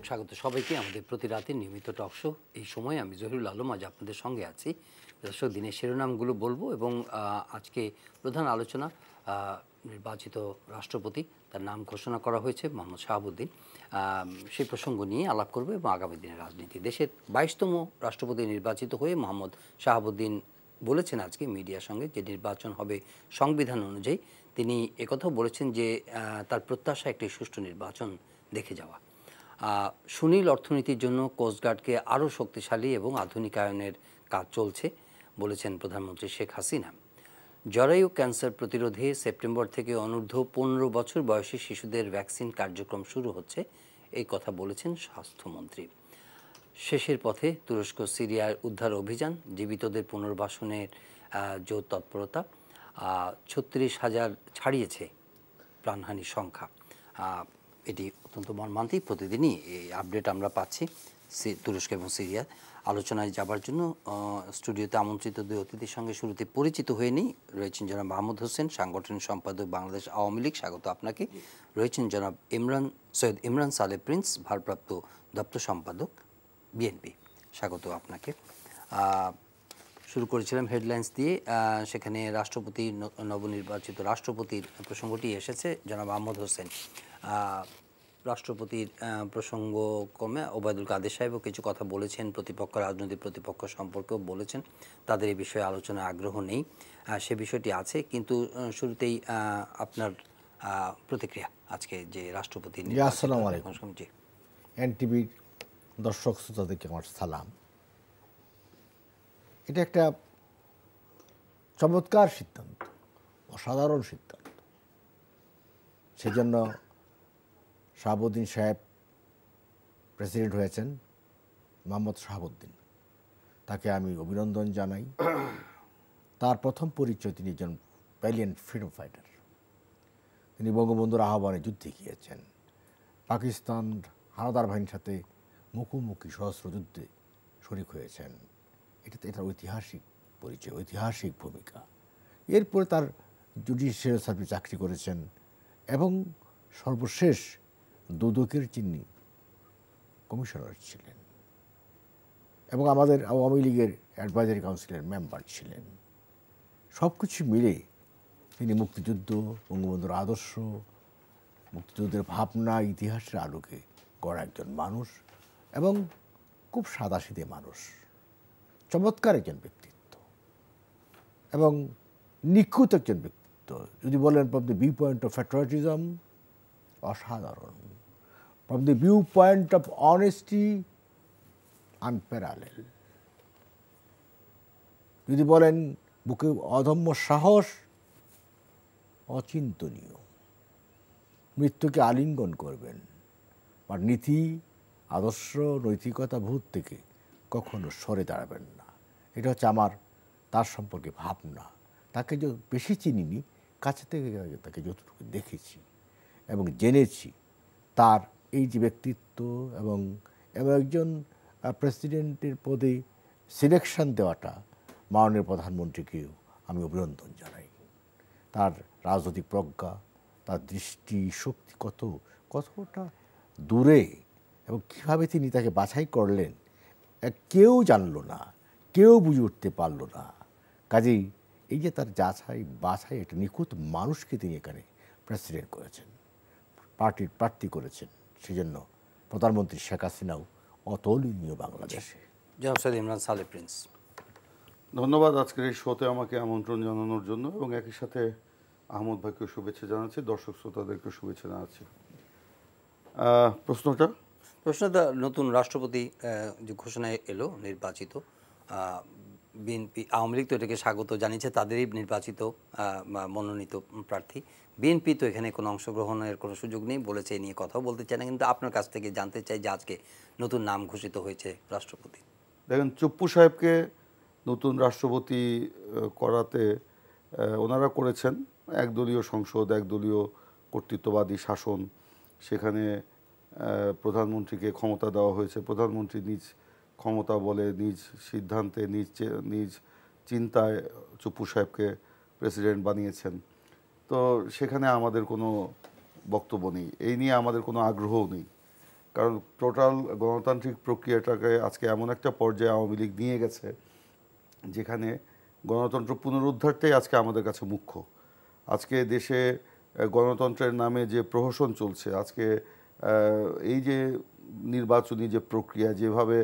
স্বাগত সবাইকে আমাদের প্রতি রাতের নিয়মিত টক শো। এই সময় আমি জহিরুল আলম আজ আপনাদের সঙ্গে আছি। দর্শক, দিনের শিরোনামগুলো বলবো এবং আজকে প্রধান আলোচনা নির্বাচিত রাষ্ট্রপতি, তার নাম ঘোষণা করা হয়েছে মোহাম্মদ শাহাবুদ্দিন, সেই প্রসঙ্গ নিয়ে আলাপ করব এবং আগামী দিনের রাজনীতি। দেশের 22তম রাষ্ট্রপতি নির্বাচিত হয়ে মোহাম্মদ শাহাবুদ্দিন বলেছেন আজকে মিডিয়ার সঙ্গে যে নির্বাচন হবে সংবিধান অনুযায়ী। তিনি একথাও বলেছেন যে তার প্রত্যাশা একটি সুষ্ঠু নির্বাচন দেখে যাওয়া। সুনীল অর্থনীতির জন্য কোস্টগার্ডকে আরও শক্তিশালী এবং আধুনিকায়নের কাজ চলছে বলেছেন প্রধানমন্ত্রী শেখ হাসিনা। জরায়ু ক্যান্সার প্রতিরোধে সেপ্টেম্বর থেকে অনূর্ধ্ব 15 বছর বয়সী শিশুদের ভ্যাকসিন কার্যক্রম শুরু হচ্ছে, এই কথা বলেছেন স্বাস্থ্যমন্ত্রী। শেষের পথে তুরস্ক সিরিয়ার উদ্ধার অভিযান, জীবিতদের পুনর্বাসনের জোর তৎপরতা, 36,000 ছাড়িয়েছে প্রাণহানির সংখ্যা। এটি অত্যন্ত মর্মান্তিক। প্রতিদিনই এই আপডেট আমরা পাচ্ছি তুরস্ক এবং সিরিয়া। আলোচনায় যাবার জন্য স্টুডিওতে আমন্ত্রিত দুই অতিথির সঙ্গে শুরুতে পরিচিত হয়ে নিই। রয়েছেন জনাব মাহমুদ হোসেন, সাংগঠনিক সম্পাদক বাংলাদেশ আওয়ামী লীগ, স্বাগত আপনাকে। রয়েছেন জনাব সৈয়দ ইমরান সালে প্রিন্স, ভারপ্রাপ্ত দপ্তর সম্পাদক বিএনপি, স্বাগত আপনাকে। শুরু করেছিলাম হেডলাইন্স দিয়ে, সেখানে নবনির্বাচিত রাষ্ট্রপতির প্রসঙ্গটি এসেছে। জনাব আহমদ হোসেন, রাষ্ট্রপতির প্রসঙ্গ কমে ওবায়দুল কাদের সাহেবও কিছু কথা বলেছেন, রাজনৈতিক প্রতিপক্ষ সম্পর্কেও বলেছেন, তাদের এই বিষয়ে আলোচনায় আগ্রহ নেই, সে বিষয়টি আছে। কিন্তু শুরুতেই আপনার প্রতিক্রিয়া আজকে যে রাষ্ট্রপতি। আসসালামু আলাইকুম। জি, এনটিভির দর্শক শ্রোতাদেরকে আমার সালাম। এটা একটা চমৎকার সিদ্ধান্ত, অসাধারণ সিদ্ধান্ত। সেজন্য শাহাবুদ্দিন সাহেব প্রেসিডেন্ট হয়েছেন, মোহাম্মদ শাহাবুদ্দিন, তাকে আমি অভিনন্দন জানাই। তার প্রথম পরিচয়, তিনি একজন ভ্যালিয়েন্ট ফ্রিডম ফাইটার। তিনি বঙ্গবন্ধুর আহ্বানে যুদ্ধে গিয়েছেন, পাকিস্তান হানাদার বাহিনীর সাথে মুখোমুখি সহস্র যুদ্ধে শরিক হয়েছেন। এটা ঐতিহাসিক পরিচয়, ঐতিহাসিক ভূমিকা। এরপরে তার জুডিশিয়াল সার্ভিস চাকরি করেছেন এবং সর্বশেষ দুদকের যিনি কমিশনার ছিলেন এবং আমাদের আওয়ামী লীগের অ্যাডভাইজারি কাউন্সিলের মেম্বার ছিলেন। সব কিছু মিলে তিনি মুক্তিযুদ্ধ, বঙ্গবন্ধুর আদর্শ, মুক্তিযুদ্ধের ভাবনা, ইতিহাসের আলোকে গড়া একজন মানুষ এবং খুব সাদাসিধে মানুষ, চমৎকার একজন ব্যক্তিত্ব এবং নিখুঁত একজন ব্যক্তিত্ব। যদি বলেন from the view point of patriotism, অসাধারণ। From the view point of honesty, unparallel. যদি বলেন বুকে অদম্য সাহস, অচিন্তনীয়। মৃত্যুকে আলিঙ্গন করবেন, আর নীতি, আদর্শ, নৈতিকতা বোধ থেকে কখনো সরে দাঁড়াবেন না। এটা হচ্ছে আমার তার সম্পর্কে ভাবনা। তাকে যে বেশি চিনিনি, কাছে থেকে তাকে যতটুকু দেখেছি এবং জেনেছি, তার এই যে ব্যক্তিত্ব এবং একজন প্রেসিডেন্টের পদে সিলেকশন দেওয়াটা, মাননীয় প্রধানমন্ত্রীকেও আমি অভিনন্দন জানাই। তার রাজনৈতিক প্রজ্ঞা, তার দৃষ্টি শক্তি কতটা দূরে এবং কীভাবে তিনি তাকে বাছাই করলেন, কেউ জানল না, কেউ বুঝে উঠতে পারল না। কাজেই এই যে তার বাছাই একটা নিখুঁত মানুষকে তিনি এখানে প্রেসিডেন্ট করেছেন, পার্টির প্রার্থী করেছেন। সেজন্য প্রধানমন্ত্রী শেখ হাসিনাও অতুলনীয় বাংলাদেশে। জনাব সৈয়দ ইমরান সালে প্রিন্স, ধন্যবাদ আজকের এই শোতে আমাকে আমন্ত্রণ জানানোর জন্য এবং একই সাথে আহমদ ভাইকে শুভেচ্ছা জানাচ্ছি, দর্শক শ্রোতাদেরকে শুভেচ্ছা জানাচ্ছি। প্রশ্নটা নতুন রাষ্ট্রপতি যে ঘোষণায় এলো নির্বাচিত, বিএনপি আওয়ামী লীগ তো এটাকে স্বাগত জানিয়েছে, তাদেরই নির্বাচিত মনোনীত প্রার্থী। বিএনপি তো এখানে কোনো অংশগ্রহণের কোনো সুযোগ নেই, বলেছে এ নিয়ে কথাও বলতে চায় না। কিন্তু আপনার কাছ থেকে জানতে চাই যে আজকে নতুন নাম ঘোষিত হয়েছে রাষ্ট্রপতি। দেখেন, চুপ্পু সাহেবকে নতুন রাষ্ট্রপতি করাতে ওনারা করেছেন একদলীয় সংসদ, একদলীয় কর্তৃত্ববাদী শাসন। সেখানে প্রধানমন্ত্রীকে ক্ষমতা দেওয়া হয়েছে। প্রধানমন্ত্রী নিজ ক্ষমতা বলে, নিজ সিদ্ধান্তে, নিজ চিন্তায় চুপ্পু সাহেবকে প্রেসিডেন্ট বানিয়েছেন। তো সেখানে আমাদের কোনো বক্তব্য নেই, এই নিয়ে আমাদের কোনো আগ্রহও নেই। কারণ টোটাল গণতান্ত্রিক প্রক্রিয়াটাকে আজকে এমন একটা পর্যায়ে আওয়ামী লীগ নিয়ে গেছে যেখানে গণতন্ত্র পুনরুদ্ধারটাই আজকে আমাদের কাছে মুখ্য। আজকে দেশে গণতন্ত্রের নামে যে প্রহসন চলছে, আজকে এই যে নির্বাচনী যে প্রক্রিয়া, যেভাবে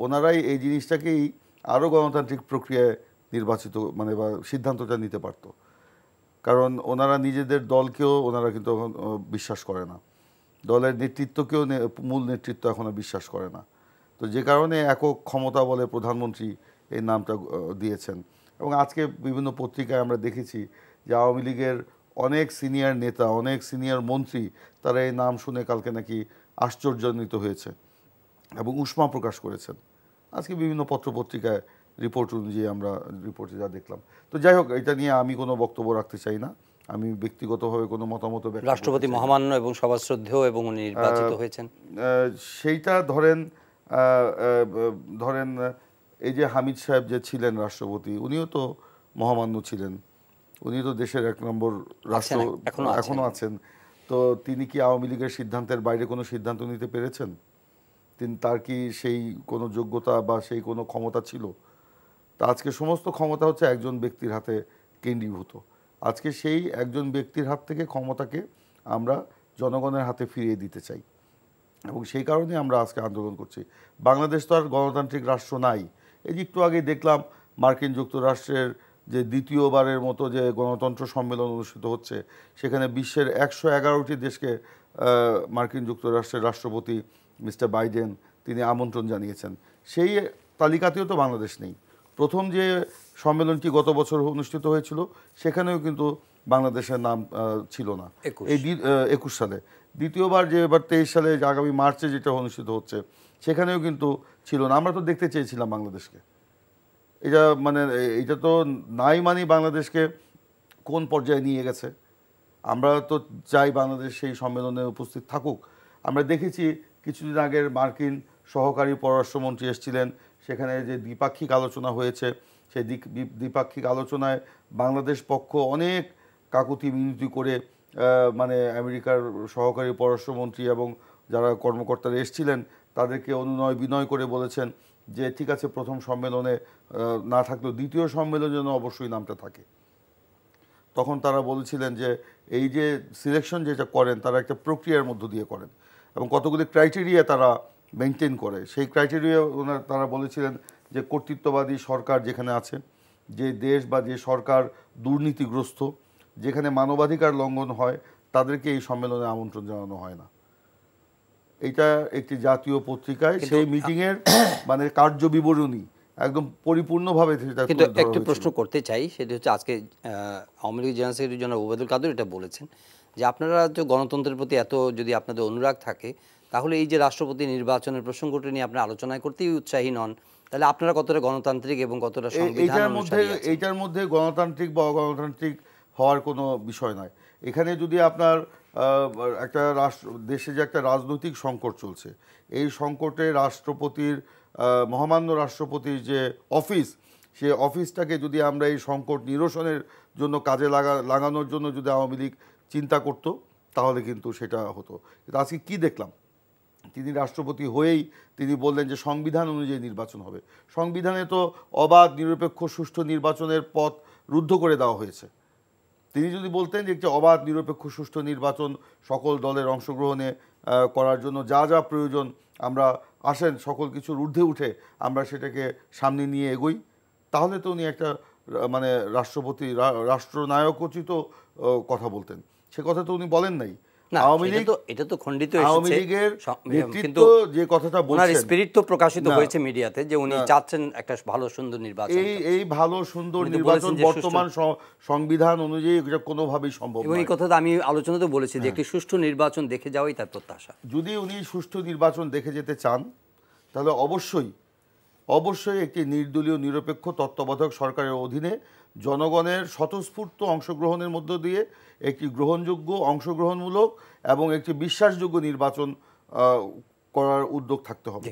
ওনারাই এই জিনিসটাকেই আরও গণতান্ত্রিক প্রক্রিয়ায় নির্বাচিত মানে বা সিদ্ধান্তটা নিতে পারত, কারণ ওনারা নিজেদের দলকেও ওনারা কিন্তু বিশ্বাস করে না, দলের নেতৃত্বকেও মূল নেতৃত্ব এখনও বিশ্বাস করে না। তো যে কারণে একক ক্ষমতা বলে প্রধানমন্ত্রী এই নামটা দিয়েছেন। এবং আজকে বিভিন্ন পত্রিকায় আমরা দেখেছি যে আওয়ামী লীগের অনেক সিনিয়র নেতা, অনেক সিনিয়র মন্ত্রী তারা এই নাম শুনে কালকে নাকি আশ্চর্যান্বিত হয়েছে এবং উষ্মা প্রকাশ করেছেন। আজকে বিভিন্ন পত্রপত্রিকায় রিপোর্ট অনুযায়ী আমরা রিপোর্টে যা দেখলাম। তো যাই হোক, এটা নিয়ে আমি কোনো বক্তব্য রাখতে চাই না, আমি ব্যক্তিগতভাবে কোনো মতামত ব্যক্ত করতে রাষ্ট্রপতি চাই না। মহামান্য এবং সবার শ্রদ্ধেয় এবং উনি নির্বাচিত হয়েছেন। সেইটা ধরেন এই যে হামিদ সাহেব যে ছিলেন রাষ্ট্রপতি, উনিও তো মহামান্য ছিলেন, উনি তো দেশের 1 নম্বর রাষ্ট্র এখনো আছেন। তো তিনি কি আওয়ামী লীগের সিদ্ধান্তের বাইরে কোনো সিদ্ধান্ত নিতে পেরেছেন? তার কি সেই কোনো যোগ্যতা বা সেই কোনো ক্ষমতা ছিল? তা আজকে সমস্ত ক্ষমতা হচ্ছে একজন ব্যক্তির হাতে কেন্দ্রীভূত। আজকে সেই একজন ব্যক্তির হাত থেকে ক্ষমতাকে আমরা জনগণের হাতে ফিরিয়ে দিতে চাই এবং সেই কারণে আমরা আজকে আন্দোলন করছি। বাংলাদেশ তো আর গণতান্ত্রিক রাষ্ট্র নাই। এই যে একটু আগে দেখলাম মার্কিন যুক্তরাষ্ট্রের যে দ্বিতীয়বারের মতো যে গণতন্ত্র সম্মেলন অনুষ্ঠিত হচ্ছে, সেখানে বিশ্বের 111টি দেশকে মার্কিন যুক্তরাষ্ট্রের রাষ্ট্রপতি মিস্টার বাইডেন তিনি আমন্ত্রণ জানিয়েছেন। সেই তালিকাতেও তো বাংলাদেশ নেই। প্রথম যে সম্মেলনটি গত বছর অনুষ্ঠিত হয়েছিল সেখানেও কিন্তু বাংলাদেশের নাম ছিল না, এই 21 সালে। দ্বিতীয়বার যে এবার 23 সালে আগামী মার্চে যেটা অনুষ্ঠিত হচ্ছে সেখানেও কিন্তু ছিল না। আমরা তো দেখতে চেয়েছিলাম বাংলাদেশকে, এটা তো নাই মানে বাংলাদেশকে কোন পর্যায়ে নিয়ে গেছে। আমরা তো চাই বাংলাদেশ সেই সম্মেলনে উপস্থিত থাকুক। আমরা দেখেছি কিছুদিন আগের মার্কিন সহকারী পররাষ্ট্রমন্ত্রী এসেছিলেন, সেখানে যে দ্বিপাক্ষিক আলোচনা হয়েছে সেই দ্বিপাক্ষিক আলোচনায় বাংলাদেশ পক্ষ অনেক কাকুতি মিনতি করে মানে আমেরিকার সহকারী পররাষ্ট্রমন্ত্রী এবং যারা কর্মকর্তারা এসেছিলেন তাদেরকে অনুনয় বিনয় করে বলেছেন যে ঠিক আছে, প্রথম সম্মেলনে না থাকলেও দ্বিতীয় সম্মেলনে যেন অবশ্যই নামটা থাকে। তখন তারা বলেছিলেন যে এই যে সিলেকশন যেটা করেন তারা একটা প্রক্রিয়ার মধ্য দিয়ে করেন এবং কতগুলি ক্রাইটেরিয়া তারা মেনটেন করে। সেই ক্রাইটেরিয়া তারা বলেছিলেন যে কর্তৃত্ববাদী সরকার যেখানে আছে, যে দেশ বা যে সরকার দুর্নীতিগ্রস্ত, যেখানে মানবাধিকার লঙ্ঘন হয়, তাদেরকে এই সম্মেলনে আমন্ত্রণ জানানো হয় না। এটা একটি জাতীয় পত্রিকায় সেই মিটিংয়ের মানে কার্য বিবরণী একদম পরিপূর্ণভাবে। কিন্তু একটা প্রশ্ন করতে চাই, সেটা হচ্ছে আজকে আওয়ামী লীগ জেনারেল সেক্রেটারি জনাব ওবায়দুল কাদের এটা বলেছেন যে আপনারা তো গণতন্ত্রের প্রতি এত যদি আপনাদের অনুরাগ থাকে, তাহলে এই যে রাষ্ট্রপতি নির্বাচনের প্রসঙ্গটি নিয়ে আপনারা আলোচনায় করতেই উৎসাহী নন, তাহলে আপনারা কতটা গণতান্ত্রিক এবং কতটা সংবিধান অনুসারী আছেন? এইটার মধ্যে গণতান্ত্রিক বা অগণতান্ত্রিক হওয়ার কোনো বিষয় নয়। এখানে যদি আপনার একটা দেশে যে একটা রাজনৈতিক সংকট চলছে, এই সংকটে রাষ্ট্রপতির মহামান্য রাষ্ট্রপতির যে অফিস, সে অফিসটাকে যদি আমরা এই সংকট নিরসনের জন্য কাজে লাগানোর জন্য যদি আওয়ামী লীগ চিন্তা করত তাহলে কিন্তু সেটা হতো। কিন্তু আজকে কী দেখলাম, তিনি রাষ্ট্রপতি হয়েই তিনি বললেন যে সংবিধান অনুযায়ী নির্বাচন হবে। সংবিধানে তো অবাধ নিরপেক্ষ সুষ্ঠু নির্বাচনের পথ রুদ্ধ করে দেওয়া হয়েছে। তিনি যদি বলতেন যে একটি অবাধ নিরপেক্ষ সুষ্ঠু নির্বাচন সকল দলের অংশগ্রহণে করার জন্য যা যা প্রয়োজন আমরা আসেন সকল কিছুর ঊর্ধ্বে উঠে আমরা সেটাকে সামনে নিয়ে এগোই, তাহলে তো উনি একটা মানে রাষ্ট্রপতি রাষ্ট্রনায়কোচিত কথা বলতেন। সে কথা তো উনি বলেন নাই। আওয়ামী লীগের নেতৃত্ব যে কথাটা বলছেন, স্পিরিট তো প্রকাশিত হয়েছে মিডিয়াতে যে উনি চাচ্ছেন একটা ভালো সুন্দর নির্বাচন। এই ভালো সুন্দর নির্বাচন বর্তমান সংবিধান অনুযায়ী এটা কোনোভাবেই সম্ভব নয়। এই কথাটা আমি আলোচনাতে বলেছি যে একটি সুষ্ঠু নির্বাচন দেখে যাওয়াই তার প্রত্যাশা। যদি উনি সুষ্ঠু নির্বাচন দেখে যেতে চান তাহলে অবশ্যই একটি নির্দলীয় নিরপেক্ষ তত্ত্বাবধায়ক সরকারের অধীনে জনগণের স্বতঃস্ফূর্ত অংশগ্রহণের মধ্য দিয়ে একটি গ্রহণযোগ্য, অংশগ্রহণমূলক এবং একটি বিশ্বাসযোগ্য নির্বাচন করার উদ্যোগ থাকতে হবে।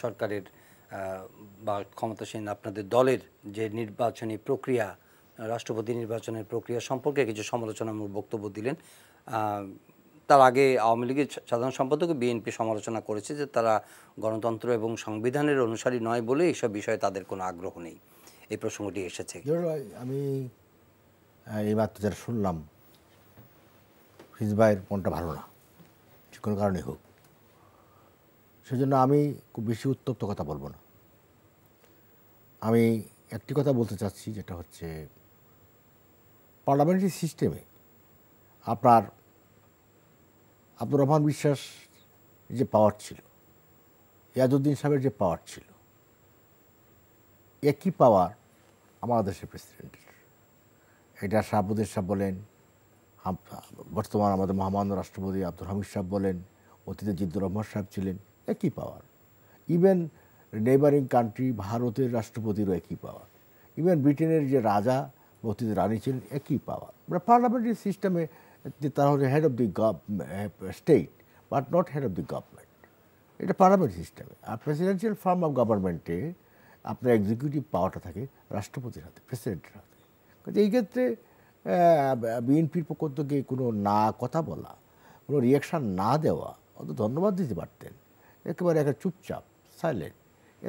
সরকারের বা ক্ষমতাসীন আপনাদের দলের যে নির্বাচনী প্রক্রিয়া, রাষ্ট্রপতি নির্বাচনের প্রক্রিয়া সম্পর্কে কিছু সমালোচনামূলক বক্তব্য দিলেন। তার আগে আওয়ামী লীগের সাধারণ সম্পাদক বিএনপি সমালোচনা করেছে যে তারা গণতন্ত্র এবং সংবিধানের অনুসারী নয় বলে এইসব বিষয়ে তাদের কোনো আগ্রহ নেই। এই প্রসঙ্গটি এসেছে। আমি এইমাত্র যারা শুনলাম হিজবাইয়ের মনটা ভালো না, যে কোনো কারণে হোক, সেজন্য আমি খুব বেশি উত্তপ্ত কথা বলবো না। আমি একটি কথা বলতে চাচ্ছি, যেটা হচ্ছে পার্লামেন্টারি সিস্টেমে আপনার আব্দুর রহমান বিশ্বাস যে পাওয়ার ছিল, ইয়াজউদ্দিন সাহেবের যে পাওয়ার ছিল, একই পাওয়ার আমাদের দেশের প্রেসিডেন্টের। এটা শাহাবুদ্দিন সাহেব বলেন, বর্তমান আমাদের মহামান্য রাষ্ট্রপতি আব্দুল হামিদ সাহেব বলেন, অতীতে জিদ্দুর রহমান সাহেব ছিলেন, একই পাওয়ার। ইভেন নেইবারিং কান্ট্রি ভারতের রাষ্ট্রপতিরও একই পাওয়ার। ইভেন ব্রিটেনের যে রাজা অতীতে রানী ছিলেন, একই পাওয়ার। আমরা পার্লামেন্টারি সিস্টেমে যে তারা হচ্ছে head of the state but not head of the government, এটা পার্লামেন্টারি সিস্টেমে। আর প্রেসিডেন্সিয়াল ফর্ম অফ গভর্নমেন্টে আপনার এক্সিকিউটিভ পাওয়ারটা থাকে রাষ্ট্রপতির হাতে, প্রেসিডেন্টের হাতে। কিন্তু এই ক্ষেত্রে বিএনপির পক্ষ থেকে কোনো না কথা বলা, কোনো রিয়াকশান না দেওয়া, অত ধন্যবাদ দিতে পারতেন। একেবারে একটা চুপচাপ সাইলেন্ট,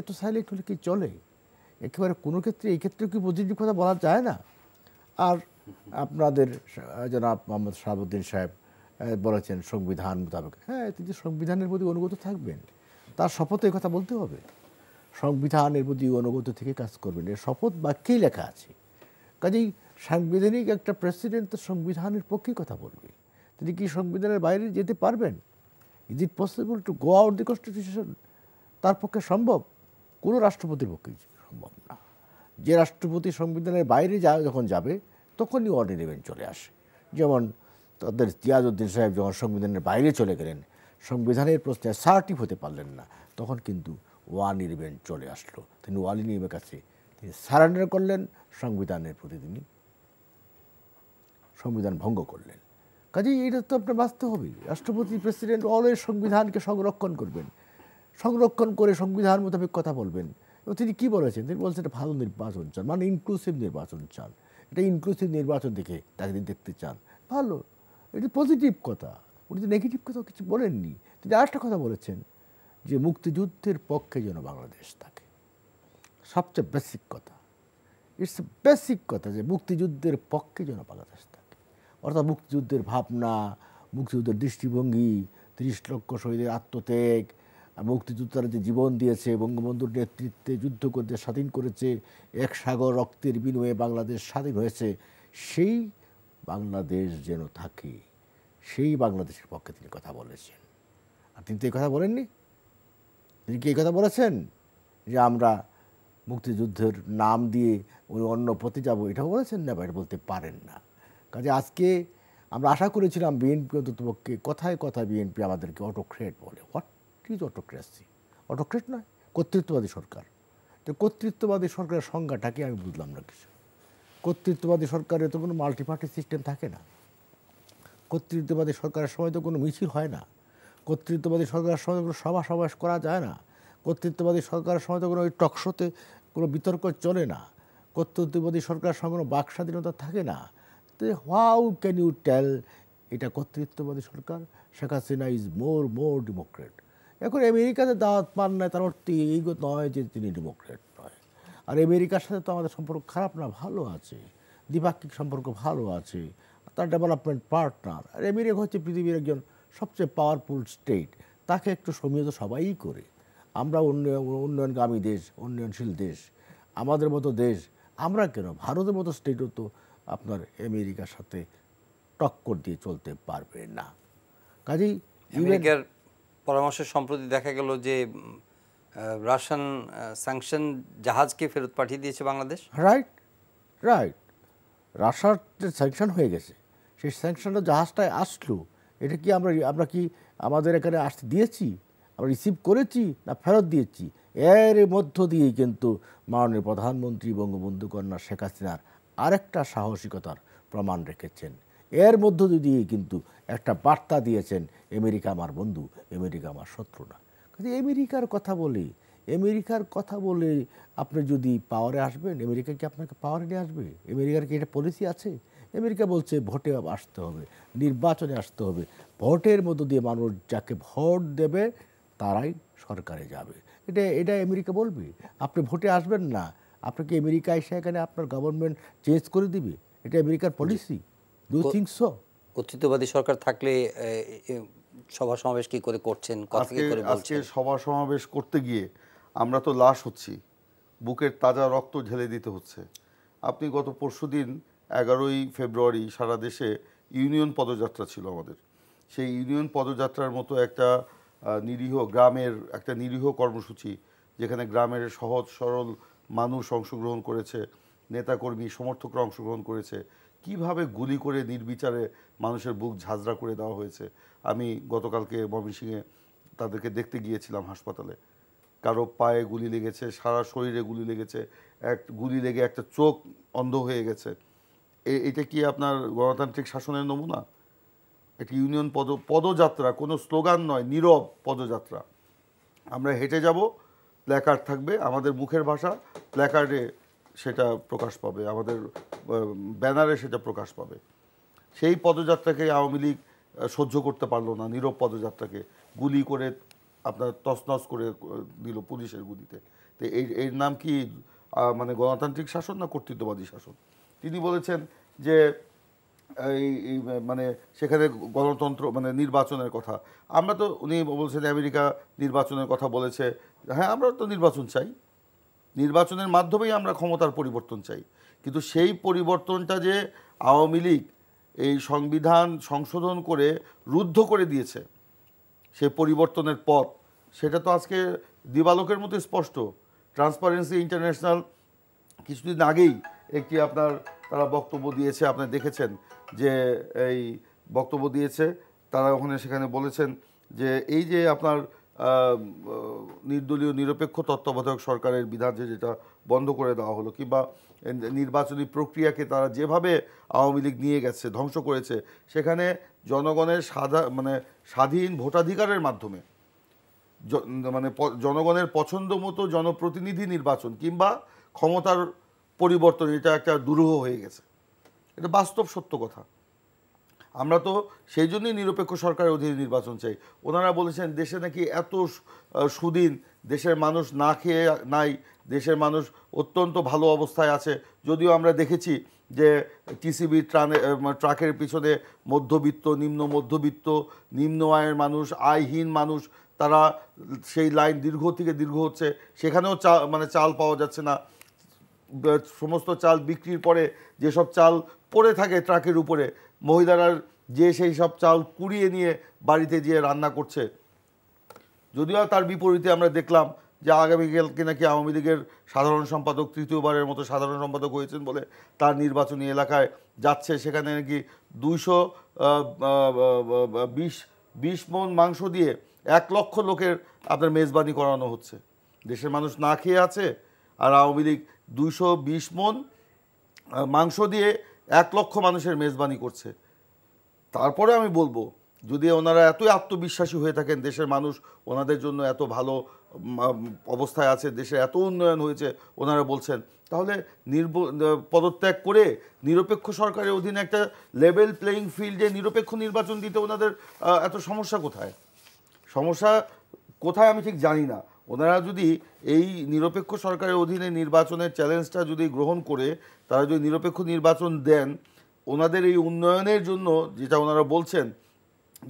এত সাইলেন্ট হলে কি চলে? একেবারে কোনো ক্ষেত্রে এই ক্ষেত্রে কি পজিটিভ কথা বলা যায় না? আর আপনাদের জনাব মোহাম্মদ শাহাবুদ্দিন সাহেব বলেছেন সংবিধান মোতাবেক, হ্যাঁ তিনি সংবিধানের প্রতি অনুগত থাকবেন, তার শপথে কথা বলতে হবে, সংবিধানের প্রতি অনুগত থেকে কাজ করবেন, এর শপথ বাক্যেই লেখা আছে। কাজেই সাংবিধানিক একটা প্রেসিডেন্ট তো সংবিধানের পক্ষেই কথা বলবে। তিনি কি সংবিধানের বাইরে যেতে পারবেন? Is it possible to go out the constitution? তার পক্ষে সম্ভব? কোনো রাষ্ট্রপতির পক্ষেই সম্ভব না। যে রাষ্ট্রপতি সংবিধানের বাইরে যখন যাবে তখনই অর্ডার ইভেন্ট চলে আসে। যেমন তাদের জিয়াউদ্দিন সাহেব যখন সংবিধানের বাইরে চলে গেলেন, সংবিধানের প্রশ্নে সার্টিভ হতে পারলেন না, তখন কিন্তু ওয়ান ইভেন্ট চলে আসলো। তিনি ওয়ান ইভেন্টের কাছে তিনি সারেন্ডার করলেন, সংবিধানের প্রতি তিনি সংবিধান ভঙ্গ করলেন। কাজেই এটা তো আপনার বাঁচতে হবে। রাষ্ট্রপতি প্রেসিডেন্ট অলওয়েজ সংবিধানকে সংরক্ষণ করবেন, সংরক্ষণ করে সংবিধান মোতাবেক কথা বলবেন। এবং তিনি কী বলেছেন? তিনি বলছেন এটা ভালো নির্বাচন চান, মানে ইনক্লুসিভ নির্বাচন চান। এটা ইনক্লুসিভ নির্বাচন দেখে তাকে তিনি দেখতে চান, ভালো, এটি পজিটিভ কথা। উনি তো নেগেটিভ কথা কিছু বলেননি। তিনি আরেকটা কথা বলেছেন যে মুক্তিযুদ্ধের পক্ষে যেন বাংলাদেশ থাকে। সবচেয়ে বেসিক কথা, ইটস বেসিক কথা যে মুক্তিযুদ্ধের পক্ষে যেন বাংলাদেশ থাকে। অর্থাৎ মুক্তিযুদ্ধের ভাবনা, মুক্তিযুদ্ধের দৃষ্টিভঙ্গি, ৩০ লক্ষ শহীদের আত্মত্যাগ, মুক্তিযোদ্ধারা যে জীবন দিয়েছে, বঙ্গবন্ধুর নেতৃত্বে যুদ্ধ করতে স্বাধীন করেছে, এক সাগর রক্তের বিনিময়ে বাংলাদেশ স্বাধীন হয়েছে, সেই বাংলাদেশ যেন থাকে, সেই বাংলাদেশের পক্ষে তিনি কথা বলেছেন। আর তিনি তো এই কথা বলেননি। তিনি কি এই কথা বলেছেন যে আমরা মুক্তিযুদ্ধের নাম দিয়ে ওই অন্য পথে যাব, এটাও বলেছেন না, এটা বলতে পারেন না। কাজে আজকে আমরা আশা করেছিলাম বিএনপি অন্ততপক্ষে কথায় কথায় বিএনপি আমাদেরকে অটোক্রেট বলে। What is autocracy? অটোক্রেট নয়, কর্তৃত্ববাদী সরকার। তো কর্তৃত্ববাদী সরকারের সংজ্ঞাটাকে আমি বুঝলাম না কিছু। কর্তৃত্ববাদী সরকারে তো কোনো মাল্টি পার্টি সিস্টেম থাকে না। কর্তৃত্ববাদী সরকারের সময় তো কোনো মিছিল হয় না। কর্তৃত্ববাদী সরকারের সময় কোনো সভা সমাবেশ করা যায় না। কর্তৃত্ববাদী সরকারের সময় তো কোনো ওই টকশোতে কোনো বিতর্ক চলে না। কর্তৃত্ববাদী সরকারের সঙ্গে কোনো বাক স্বাধীনতা থাকে না। তো হাউ ক্যান ইউ টেল এটা কর্তৃত্ববাদী সরকার? Sheikh Hasina is more democrat. এখন আমেরিকাতে দাওয়াত পান না, তার অর্থ এই নয় যে তিনি ডেমোক্রেট নয়। আর আমেরিকার সাথে তো আমাদের সম্পর্ক খারাপ না, ভালো আছে, দ্বিপাক্ষিক সম্পর্ক ভালো আছে, তার ডেভেলপমেন্ট পার্টনার। আর আমেরিকা হচ্ছে পৃথিবীর একজন সবচেয়ে পাওয়ারফুল স্টেট, তাকে একটু সমীহ সবাই করে। আমরা উন্নয়নগামী দেশ, উন্নয়নশীল দেশ, আমাদের মতো দেশ, আমরা কেন, ভারতের মতো স্টেটও তো আপনার আমেরিকার সাথে টক্কর দিয়ে চলতে পারবে না। কাজেই আমেরিকার পরামর্শ সম্প্রতি দেখা গেল যে রাশিয়ান স্যাংশন জাহাজকে ফেরত পাঠিয়ে দিয়েছে বাংলাদেশ। রাইট, রাশিয়ার যে স্যাংশন হয়ে গেছে, সেই স্যাংশনটা জাহাজটায় আসলো, এটা কি আমরা কি আমাদের এখানে আসতে দিয়েছি? আমরা রিসিভ করেছি না ফেরত দিয়েছি? এর মধ্য দিয়েই কিন্তু মাননীয় প্রধানমন্ত্রী বঙ্গবন্ধু কন্যা শেখ হাসিনার আরেকটা সাহসিকতার প্রমাণ রেখেছেন। এর মধ্য দিয়ে কিন্তু একটা বার্তা দিয়েছেন, আমেরিকা আমার বন্ধু, আমেরিকা আমার শত্রু না। কিন্তু আমেরিকার কথা বলে আপনি যদি পাওয়ারে আসবেন, আমেরিকা কি আপনাকে পাওয়ারে নিয়ে আসবে? আমেরিকার কি এটা পলিসি আছে? আমেরিকা বলছে ভোটে আসতে হবে, নির্বাচনে আসতে হবে, ভোটের মধ্য দিয়ে মানুষ যাকে ভোট দেবে তারাই সরকারে যাবে। এটা এটা আমেরিকা বলবে। আপনি ভোটে আসবেন না, আপনাকে আমেরিকা এসে এখানে আপনার গভর্নমেন্ট চেঞ্জ করে দিবে? এটা আমেরিকার policy? Do you think so? কর্তৃত্ববাদী সরকার থাকলে সভা সমাবেশ কি করে করছেন, কথা কি করে আজকে বলছেন? সভা সমাবেশ করতে গিয়ে আমরা তো লাশ হচ্ছি, বুকের তাজা রক্ত ঢেলে দিতে হচ্ছে। আপনি গত পরশুদিন 11ই ফেব্রুয়ারি সারা দেশে ইউনিয়ন পদযাত্রা ছিল আমাদের। সেই ইউনিয়ন পদযাত্রার মতো একটা নিরীহ গ্রামের একটা নিরীহ কর্মসূচি, যেখানে গ্রামের সহজ সরল মানুষ অংশগ্রহণ করেছে, নেতাকর্মী সমর্থকরা অংশগ্রহণ করেছে, কিভাবে গুলি করে নির্বিচারে মানুষের বুক ঝাঁঝরা করে দেওয়া হয়েছে। আমি গতকালকে ময়মনসিংহে তাদেরকে দেখতে গিয়েছিলাম হাসপাতালে। কারো পায়ে গুলি লেগেছে, সারা শরীরে গুলি লেগেছে, গুলি লেগে একটা চোখ অন্ধ হয়ে গেছে। এটা কি আপনার গণতান্ত্রিক শাসনের নমুনা? একটি ইউনিয়ন পদযাত্রা, কোনো স্লোগান নয়, নীরব পদযাত্রা। আমরা হেঁটে যাব, প্ল্যাকার্ড থাকবে, আমাদের মুখের ভাষা প্ল্যাকার্ডে সেটা প্রকাশ পাবে, আমাদের ব্যানারে সেটা প্রকাশ পাবে। সেই পদযাত্রাকে আওয়ামী লীগ সহ্য করতে পারলো না, নীরব পদযাত্রাকে গুলি করে আপনার তছনছ করে দিল পুলিশের গুলিতে। তো এর নাম কি মানে গণতান্ত্রিক শাসন না কর্তৃত্ববাদী শাসন? তিনি বলেছেন যে এই মানে সেখানে গণতন্ত্র মানে নির্বাচনের কথা। আমরা তো, উনি বলছেন আমেরিকা নির্বাচনের কথা বলেছে। হ্যাঁ, আমরা তো নির্বাচন চাই, নির্বাচনের মাধ্যমেই আমরা ক্ষমতার পরিবর্তন চাই। কিন্তু সেই পরিবর্তনটা যে আওয়ামী লীগ এই সংবিধান সংশোধন করে রুদ্ধ করে দিয়েছে, সেই পরিবর্তনের পথ, সেটা তো আজকে দিবালোকের মতো স্পষ্ট। ট্রান্সপারেন্সি ইন্টারন্যাশনাল কিছুদিন আগেই একটি আপনার তারা বক্তব্য দিয়েছে, আপনি দেখেছেন যে এই বক্তব্য দিয়েছে তারা ওখানে, সেখানে বলেছেন যে এই যে আপনার নির্দলীয় নিরপেক্ষ তত্ত্বাবধায়ক সরকারের বিধান যেটা বন্ধ করে দেওয়া হলো, কিংবা নির্বাচনী প্রক্রিয়াকে তারা যেভাবে আওয়ামী লীগ নিয়ে গেছে, ধ্বংস করেছে, সেখানে জনগণের স্বাধীন ভোটাধিকারের মাধ্যমে মানে জনগণের পছন্দ মতো জনপ্রতিনিধি নির্বাচন কিংবা ক্ষমতার পরিবর্তন, এটা একটা দুরূহ হয়ে গেছে। এটা বাস্তব সত্য কথা। আমরা তো সেই জন্যই নিরপেক্ষ সরকারের অধীনে নির্বাচন চাই। ওনারা বলেছেন দেশে নাকি এত সুদিন, দেশের মানুষ না খেয়ে নাই, দেশের মানুষ অত্যন্ত ভালো অবস্থায় আছে। যদিও আমরা দেখেছি যে টিসিবি ট্রাকের পিছনে মধ্যবিত্ত, নিম্ন মধ্যবিত্ত, নিম্ন আয়ের মানুষ, আয়হীন মানুষ, তারা সেই লাইন দীর্ঘ থেকে দীর্ঘ হচ্ছে, সেখানেও চাল পাওয়া যাচ্ছে না। সমস্ত চাল বিক্রির পরে যেসব চাল পড়ে থাকে ট্রাকের উপরে, মহিলারা যে সেই সব চাল কুড়িয়ে নিয়ে বাড়িতে গিয়ে রান্না করছে। যদিও তার বিপরীতে আমরা দেখলাম যে আগামীকালকে নাকি আওয়ামী লীগের সাধারণ সম্পাদক, তৃতীয়বারের মতো সাধারণ সম্পাদক হয়েছেন বলে তার নির্বাচনী এলাকায় যাচ্ছে, সেখানে নাকি 220 মণ মাংস দিয়ে 1 লক্ষ লোকের আপনার মেজবানি করানো হচ্ছে। দেশের মানুষ না খেয়ে আছে, আর আওয়ামী লীগ 220 মণ মাংস দিয়ে 1 লক্ষ মানুষের মেজবানি করছে। তারপরে আমি বলবো, যদি ওনারা এতই আত্মবিশ্বাসী হয়ে থাকেন, দেশের মানুষ ওনাদের জন্য এত ভালো অবস্থায় আছে, দেশে এত উন্নয়ন হয়েছে ওনারা বলছেন, তাহলে পদত্যাগ করে নিরপেক্ষ সরকারের অধীনে একটা লেভেল প্লেয়িং ফিল্ডে নিরপেক্ষ নির্বাচন দিতে ওনাদের এত সমস্যা কোথায়? সমস্যা কোথায় আমি ঠিক জানি না। ওনারা যদি এই নিরপেক্ষ সরকারের অধীনে নির্বাচনের চ্যালেঞ্জটা যদি গ্রহণ করে তারা যদি নিরপেক্ষ নির্বাচন দেন, ওনাদের এই উন্নয়নের জন্য যেটা ওনারা বলছেন,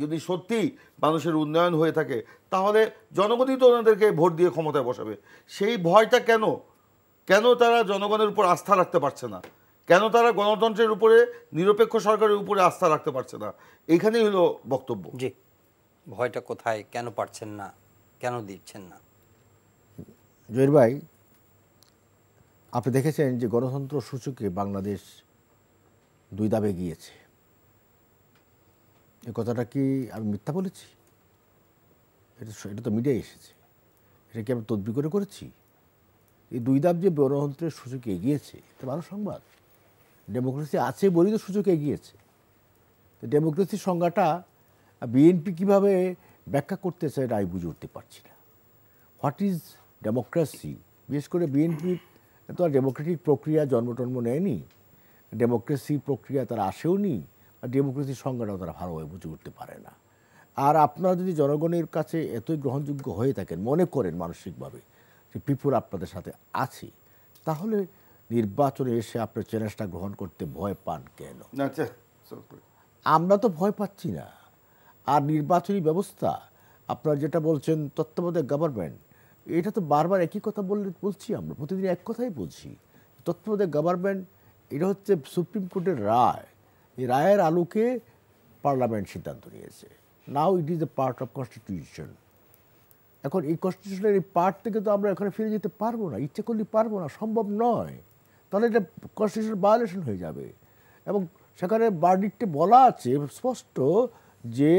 যদি সত্যিই মানুষের উন্নয়ন হয়ে থাকে, তাহলে জনগণই তো ওনাদেরকে ভোট দিয়ে ক্ষমতায় বসাবে। সেই ভয়টা কেন? কেন তারা জনগণের উপর আস্থা রাখতে পারছে না? কেন তারা গণতন্ত্রের উপরে, নিরপেক্ষ সরকারের উপরে আস্থা রাখতে পারছে না? এইখানেই হলো বক্তব্য। জি, ভয়টা কোথায়, কেন পারছেন না, কেন দিচ্ছেন না? জহির ভাই, আপনি দেখেছেন যে গণতন্ত্র সূচকে বাংলাদেশ 2 ধাপে গিয়েছে। এই কথাটা কি আমি মিথ্যা বলেছি? এটা তো মিডিয়ায় এসেছে। এটা কি আমি তদবির করে করেছি? এই 2 ধাপ যে গণতন্ত্রের সূচকে এগিয়েছে, এটা ভালো সংবাদ। ডেমোক্রেসি আছে বলেই তো সূচকে এগিয়েছে। ডেমোক্রেসির সংজ্ঞাটা বিএনপি কীভাবে ব্যাখ্যা করতেছে এটা আমি বুঝে উঠতে পারছি না। What is democracy? বিশেষ করে বিএনপির তো আর ডেমোক্রেটিক প্রক্রিয়া জন্ম নেয়নি। ডেমোক্রেসি প্রক্রিয়া তারা আসেও নি, আর ডেমোক্রেসির সংজ্ঞাটাও তারা ভালোভাবে বুঝে উঠতে পারে না। আর আপনারা যদি জনগণের কাছে এতই গ্রহণযোগ্য হয়ে থাকেন, মনে করেন মানসিকভাবে যে পিপুল আপনাদের সাথে আছে, তাহলে নির্বাচনে এসে আপনার চ্যালেঞ্জটা গ্রহণ করতে ভয় পান কেন? আচ্ছা, আমরা তো ভয় পাচ্ছি না। আর নির্বাচনী ব্যবস্থা আপনারা যেটা বলছেন তত্ত্বাবধায়ক গভর্নমেন্ট, এটা তো বারবার একই কথা বলছি, আমরা প্রতিদিন এক কথাই বলছি। তত্ত্বাবধায়ক গভর্নমেন্ট এটা হচ্ছে সুপ্রিম কোর্টের রায়, এই রায়ের আলোকে পার্লামেন্ট সিদ্ধান্ত নিয়েছে। Now it is a part of constitution. এখন এই কনস্টিটিউশনের এই পার্ট থেকে তো আমরা এখানে ফিরে যেতে পারবো না, ইচ্ছে করলে পারবো না, সম্ভব নয়। তাহলে এটা কনস্টিটিউশন ভায়োলেশন হয়ে যাবে। এবং সেখানে ভার্ডিক্টে বলা আছে স্পষ্ট যে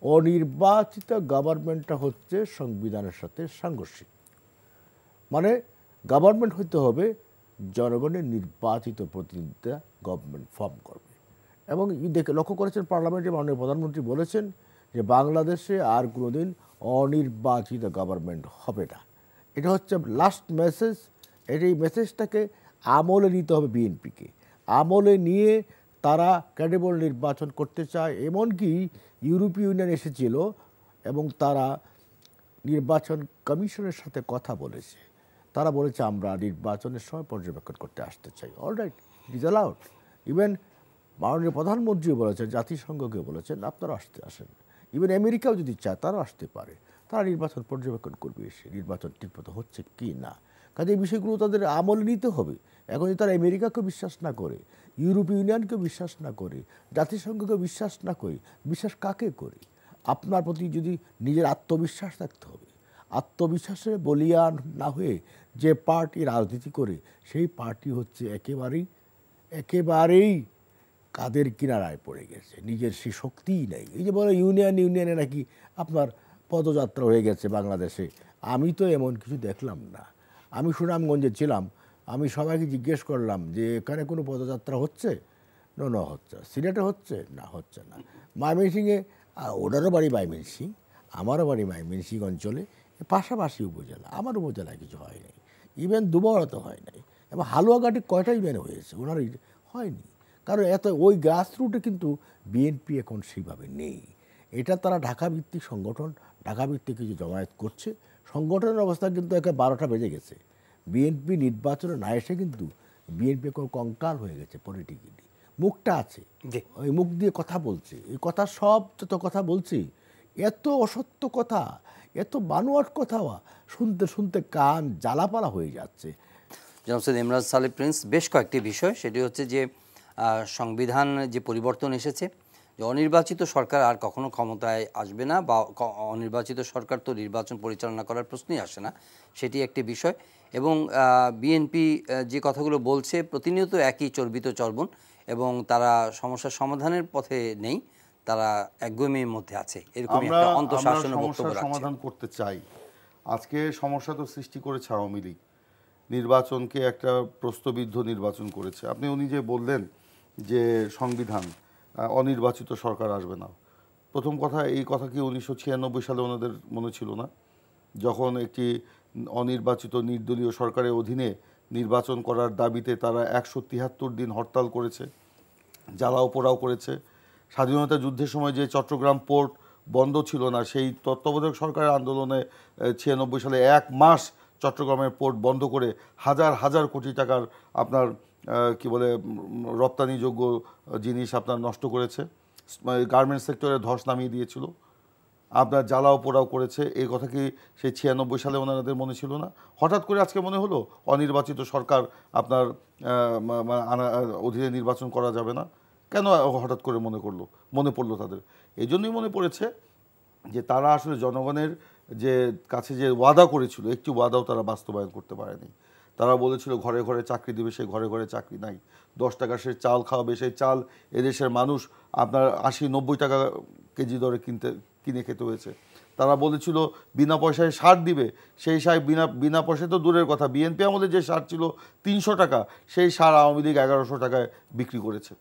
অনির্বাচিত গভর্নমেন্টটা হচ্ছে সংবিধানের সাথে সাংঘর্ষিক। মানে গভর্নমেন্ট হতে হবে জনগণের নির্বাচিত প্রতিনিধিত্ব গভর্নমেন্ট ফর্ম করবে। এবং দেখে লক্ষ্য করেছেন পার্লামেন্টে মাননীয় প্রধানমন্ত্রী বলেছেন যে বাংলাদেশে আর কোনোদিন অনির্বাচিত গভর্নমেন্ট হবে না। এটা হচ্ছে লাস্ট মেসেজ। এই মেসেজটাকে আমলে নিতে হবে বিএনপিকে। আমলে নিয়ে তারা ক্রেডিবল নির্বাচন করতে চায়। এমনকি ইউরোপীয় ইউনিয়ন এসেছিল এবং তারা নির্বাচন কমিশনের সাথে কথা বলেছে। তারা বলেছে আমরা নির্বাচনের সময় পর্যবেক্ষণ করতে আসতে চাই। Alright, it is allowed. Even মাননীয় প্রধানমন্ত্রীও বলেছেন, জাতিসংঘকেও বলেছেন আপনারা আসেন। ইভেন আমেরিকাও যদি চায় তারা আসতে পারে, তারা নির্বাচন পর্যবেক্ষণ করবে এসে নির্বাচন ঠিকমতো হচ্ছে কি না। কাজে এই বিষয়গুলো তাদের আমলে নিতে হবে। এখন যদি তারা আমেরিকাকে বিশ্বাস না করে, ইউরোপীয় ইউনিয়নকে বিশ্বাস না করে, জাতিসংঘকে বিশ্বাস না করে, বিশ্বাস কাকে করে? আপনার প্রতি যদি নিজের আত্মবিশ্বাস থাকতে হবে। আত্মবিশ্বাসে বলিয়ান না হয়ে যে পার্টি রাজনীতি করে সেই পার্টি হচ্ছে একেবারেই কাদের কিনারায় পড়ে গেছে, নিজের সে শক্তিই নেই। এই যে বলে ইউনিয়নে নাকি আপনার পদযাত্রা হয়ে গেছে বাংলাদেশে, আমি তো এমন কিছু দেখলাম না। আমি সুনামগঞ্জে ছিলাম, আমি সবাইকে জিজ্ঞেস করলাম যে এখানে কোনো পদযাত্রা হচ্ছে? না হচ্ছে। সিলেটে হচ্ছে? না হচ্ছে না। ময়মনসিংহে, ওনারও বাড়ি ময়মনসিং, আমারও বাড়ি ময়মনসিং অঞ্চলে, পাশাপাশি উপজেলা, আমার উপজেলায় কিছু হয় নাই। ইভেন দুবারও হয় নাই। এবং হালুয়াঘাটে কয়টা ইভেন হয়েছে, ওনার হয়নি। কারণ ওই গ্রাস রুটে কিন্তু বিএনপি এখন সেইভাবে নেই। এটা তারা ঢাকাভিত্তিক সংগঠন, ঢাকাভিত্তিক কিছু জমায়েত করছে। সংগঠনের অবস্থা কিন্তু 12টা বেজে গেছে। বিএনপি নির্বাচনে না এসে কিন্তু বিএনপি এখন কঙ্কাল হয়ে গেছে পলিটিক্যালি। মুখটা আছে, ওই মুখ দিয়ে কথা বলছে, এই কথা সব যত কথা বলছে, এত অসত্য কথা, এত বানোয়াট কথা শুনতে শুনতে কান জ্বালাপালা হয়ে যাচ্ছে। জনাব সৈয়দ ইমরান সালেহ প্রিন্স, বেশ কয়েকটি বিষয়, সেটি হচ্ছে যে সংবিধান যে পরিবর্তন এসেছে, যে অনির্বাচিত সরকার আর কখনো ক্ষমতায় আসবে না, বা অনির্বাচিত সরকার তো নির্বাচন পরিচালনা করার প্রশ্নই আসে না, সেটি একটি বিষয়। এবং বিএনপি যে কথাগুলো বলছে প্রতিনিয়ত একই চর্বিত চর্বণ, এবং তারা সমস্যার সমাধানের পথে নেই, তারা একগুঁয়েমির মধ্যে আছে, এরকম একটা অন্তঃশাসনের বক্তব্য রাখছে। সমাধান করতে চাই। আজকে সমস্যা তো সৃষ্টি করেছে আওয়ামী লীগ, নির্বাচনকে একটা প্রশ্নবিদ্ধ নির্বাচন করেছে। উনি যে বললেন যে সংবিধান, অনির্বাচিত সরকার আসবে না, প্রথম কথা, এই কথা কি 1996 সালে ওনাদের মনে ছিল না? যখন একটি অনির্বাচিত নির্দলীয় সরকারের অধীনে নির্বাচন করার দাবিতে তারা 173 দিন হরতাল করেছে, জ্বালাও পোড়াও করেছে। স্বাধীনতা যুদ্ধের সময় যে চট্টগ্রাম পোর্ট বন্ধ ছিল না, সেই তত্ত্বাবধায়ক সরকারের আন্দোলনে 96 সালে 1 মাস চট্টগ্রামের পোর্ট বন্ধ করে হাজার হাজার কোটি টাকার আপনার কি বলে রপ্তানিযোগ্য জিনিস আপনার নষ্ট করেছে, গার্মেন্টস সেক্টরে ধস নামিয়ে দিয়েছিল, আপনার জ্বালাও পোড়াও করেছে। এই কথা কি সেই 96 সালে ওনাদের মনে ছিল না? হঠাৎ করে আজকে মনে হলো অনির্বাচিত সরকার আপনার অধীনে নির্বাচন করা যাবে না? কেন হঠাৎ করে মনে পড়লো তাদের? এই জন্যই মনে পড়েছে যে তারা আসলে জনগণের যে কাছে যে ওয়াদা করেছিল, একটি ওয়াদাও তারা বাস্তবায়ন করতে পারেনি। তারা বলেছিল ঘরে ঘরে চাকরি দেবে, সেই ঘরে ঘরে চাকরি নাই। 10 টাকা সে চাল খাওয়াবে, সেই চাল এদেশের মানুষ আপনার 80-90 টাকা কেজি দরে কিনে খেতে হয়েছে। তারা বলেছিল বিনা পয়সায় সার দিবে, সেই সার বিনা পয়সায় তো দূরের কথা, বিএনপি আমলে যে সার ছিল 300 টাকা, সেই সার আওয়ামী লীগ 1100 টাকায় বিক্রি করেছে।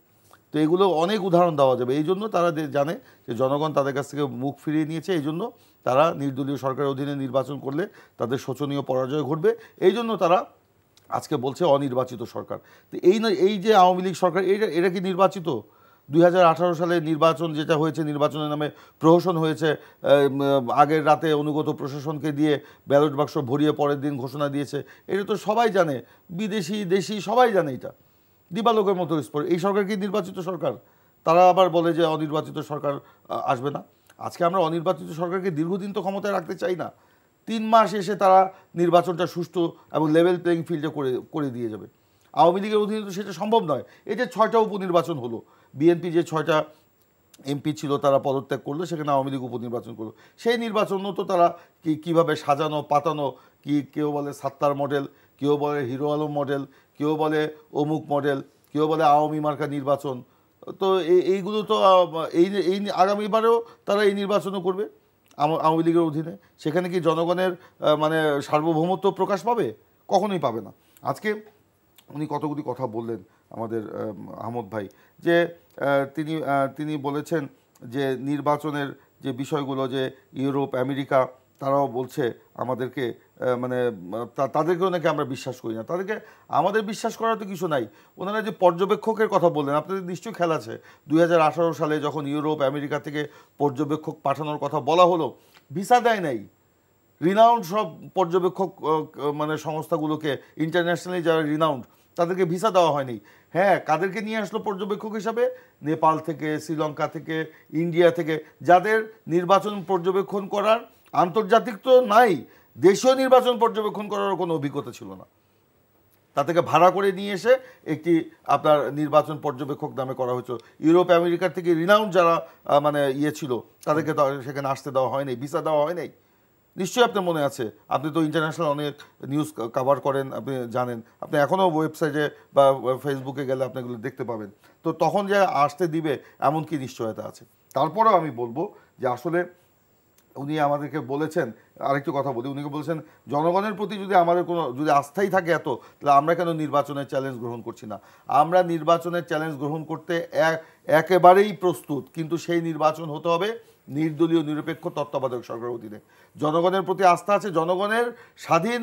তো এগুলো অনেক উদাহরণ দেওয়া যাবে। এই জন্য তারা জানে যে জনগণ তাদের কাছ থেকে মুখ ফিরিয়ে নিয়েছে। এই জন্য তারা নির্দলীয় সরকারের অধীনে নির্বাচন করলে তাদের শোচনীয় পরাজয় ঘটবে। এই জন্য তারা আজকে বলছে অনির্বাচিত সরকার। তো এই যে আওয়ামী লীগ সরকার, এটা কি নির্বাচিত? 2018 সালে নির্বাচন যেটা হয়েছে, নির্বাচনের নামে প্রহসন হয়েছে, আগের রাতে অনুগত প্রশাসনকে দিয়ে ব্যালট বাক্স ভরিয়ে পরের দিন ঘোষণা দিয়েছে, এটা তো সবাই জানে, বিদেশি দেশি সবাই জানে, এটা দিবালোকের মতো স্পষ্ট। এই সরকার কি নির্বাচিত সরকার? তারা আবার বলে যে অনির্বাচিত সরকার আসবে না। আজকে আমরা অনির্বাচিত সরকারকে দীর্ঘদিন তো ক্ষমতায় রাখতে চাই না। 3 মাস এসে তারা নির্বাচনটা সুষ্ঠু এবং লেভেল প্লেইং ফিল্ডে করে দিয়ে যাবে। আওয়ামী লীগের অধীনে তো সেটা সম্ভব নয়। এই যে 6টা উপনির্বাচন হলো, বিএনপি যে 6টা এমপি ছিল তারা পদত্যাগ করলো, সেখানে আওয়ামী লীগ উপনির্বাচন করলো। সেই নির্বাচনও তো তারা কীভাবে সাজানো পাতানো, কেউ বলে সাত্তার মডেল, কেউ বলে হিরো আলম মডেল, কেউ বলে অমুক মডেল, কেউ বলে আওয়ামী মার্কা নির্বাচন। তো এইগুলো তো এই আগামীবারেও তারা এই নির্বাচনও করবে আওয়ামী লীগের অধীনে। সেখানে কি জনগণের মানে সার্বভৌমত্ব প্রকাশ পাবে? কখনোই পাবে না। আজকে উনি কতগুলি কথা বললেন আমাদের আহমদ ভাই, যে তিনি বলেছেন যে নির্বাচনের যে বিষয়গুলো, যে ইউরোপ আমেরিকা তারাও বলছে আমাদেরকে, মানে তাদেরকেও নাকি আমরা বিশ্বাস করি না। তাদেরকে আমাদের বিশ্বাস করার তো কিছু নাই। ওনারা যে পর্যবেক্ষকের কথা বললেন, আপনাদের নিশ্চয়ই খেয়াল আছে 2018 সালে যখন ইউরোপ আমেরিকা থেকে পর্যবেক্ষক পাঠানোর কথা বলা হলো, ভিসা দেয় নাই। রিনাউন্ড সব পর্যবেক্ষক মানে সংস্থাগুলোকে, ইন্টারন্যাশনালি যারা রিনাউন্ড, তাদেরকে ভিসা দেওয়া হয়নি। হ্যাঁ, কাদেরকে নিয়ে আসলো পর্যবেক্ষক হিসাবে? নেপাল থেকে, শ্রীলঙ্কা থেকে, ইন্ডিয়া থেকে, যাদের নির্বাচন পর্যবেক্ষণ করার আন্তর্জাতিক তো নাই, দেশীয় নির্বাচন পর্যবেক্ষণ করার কোনো অভিজ্ঞতা ছিল না। তাদেরকে ভাড়া করে নিয়ে এসে একটি আপনার নির্বাচন পর্যবেক্ষক নামে করা হয়েছিল। ইউরোপ আমেরিকার থেকে রিনাউন্ড যারা মানে ছিল, তাদেরকে সেখানে আসতে দেওয়া হয়নি, ভিসা দেওয়া হয় নাই। নিশ্চয়ই আপনার মনে আছে, আপনি তো ইন্টারন্যাশনাল অনেক নিউজ কভার করেন, আপনি জানেন, আপনি এখনও ওয়েবসাইটে বা ফেসবুকে গেলে আপনি এগুলো দেখতে পাবেন। তো তখন যে আসতে দিবে এমন কি নিশ্চয়তা আছে? তারপরেও আমি বলবো যে আসলে উনি আমাদেরকে বলেছেন, আরেকটু কথা বলি, উনি বলেছেন জনগণের প্রতি যদি আমাদের কোনো যদি আস্থাই থাকে এত, তাহলে আমরা কেন নির্বাচনের চ্যালেঞ্জ গ্রহণ করছি না? আমরা নির্বাচনের চ্যালেঞ্জ গ্রহণ করতে একেবারেই প্রস্তুত, কিন্তু সেই নির্বাচন হতে হবে নির্দলীয় নিরপেক্ষ তত্ত্বাবধায়ক সরকারের অধীনে। জনগণের প্রতি আস্থা আছে, জনগণের স্বাধীন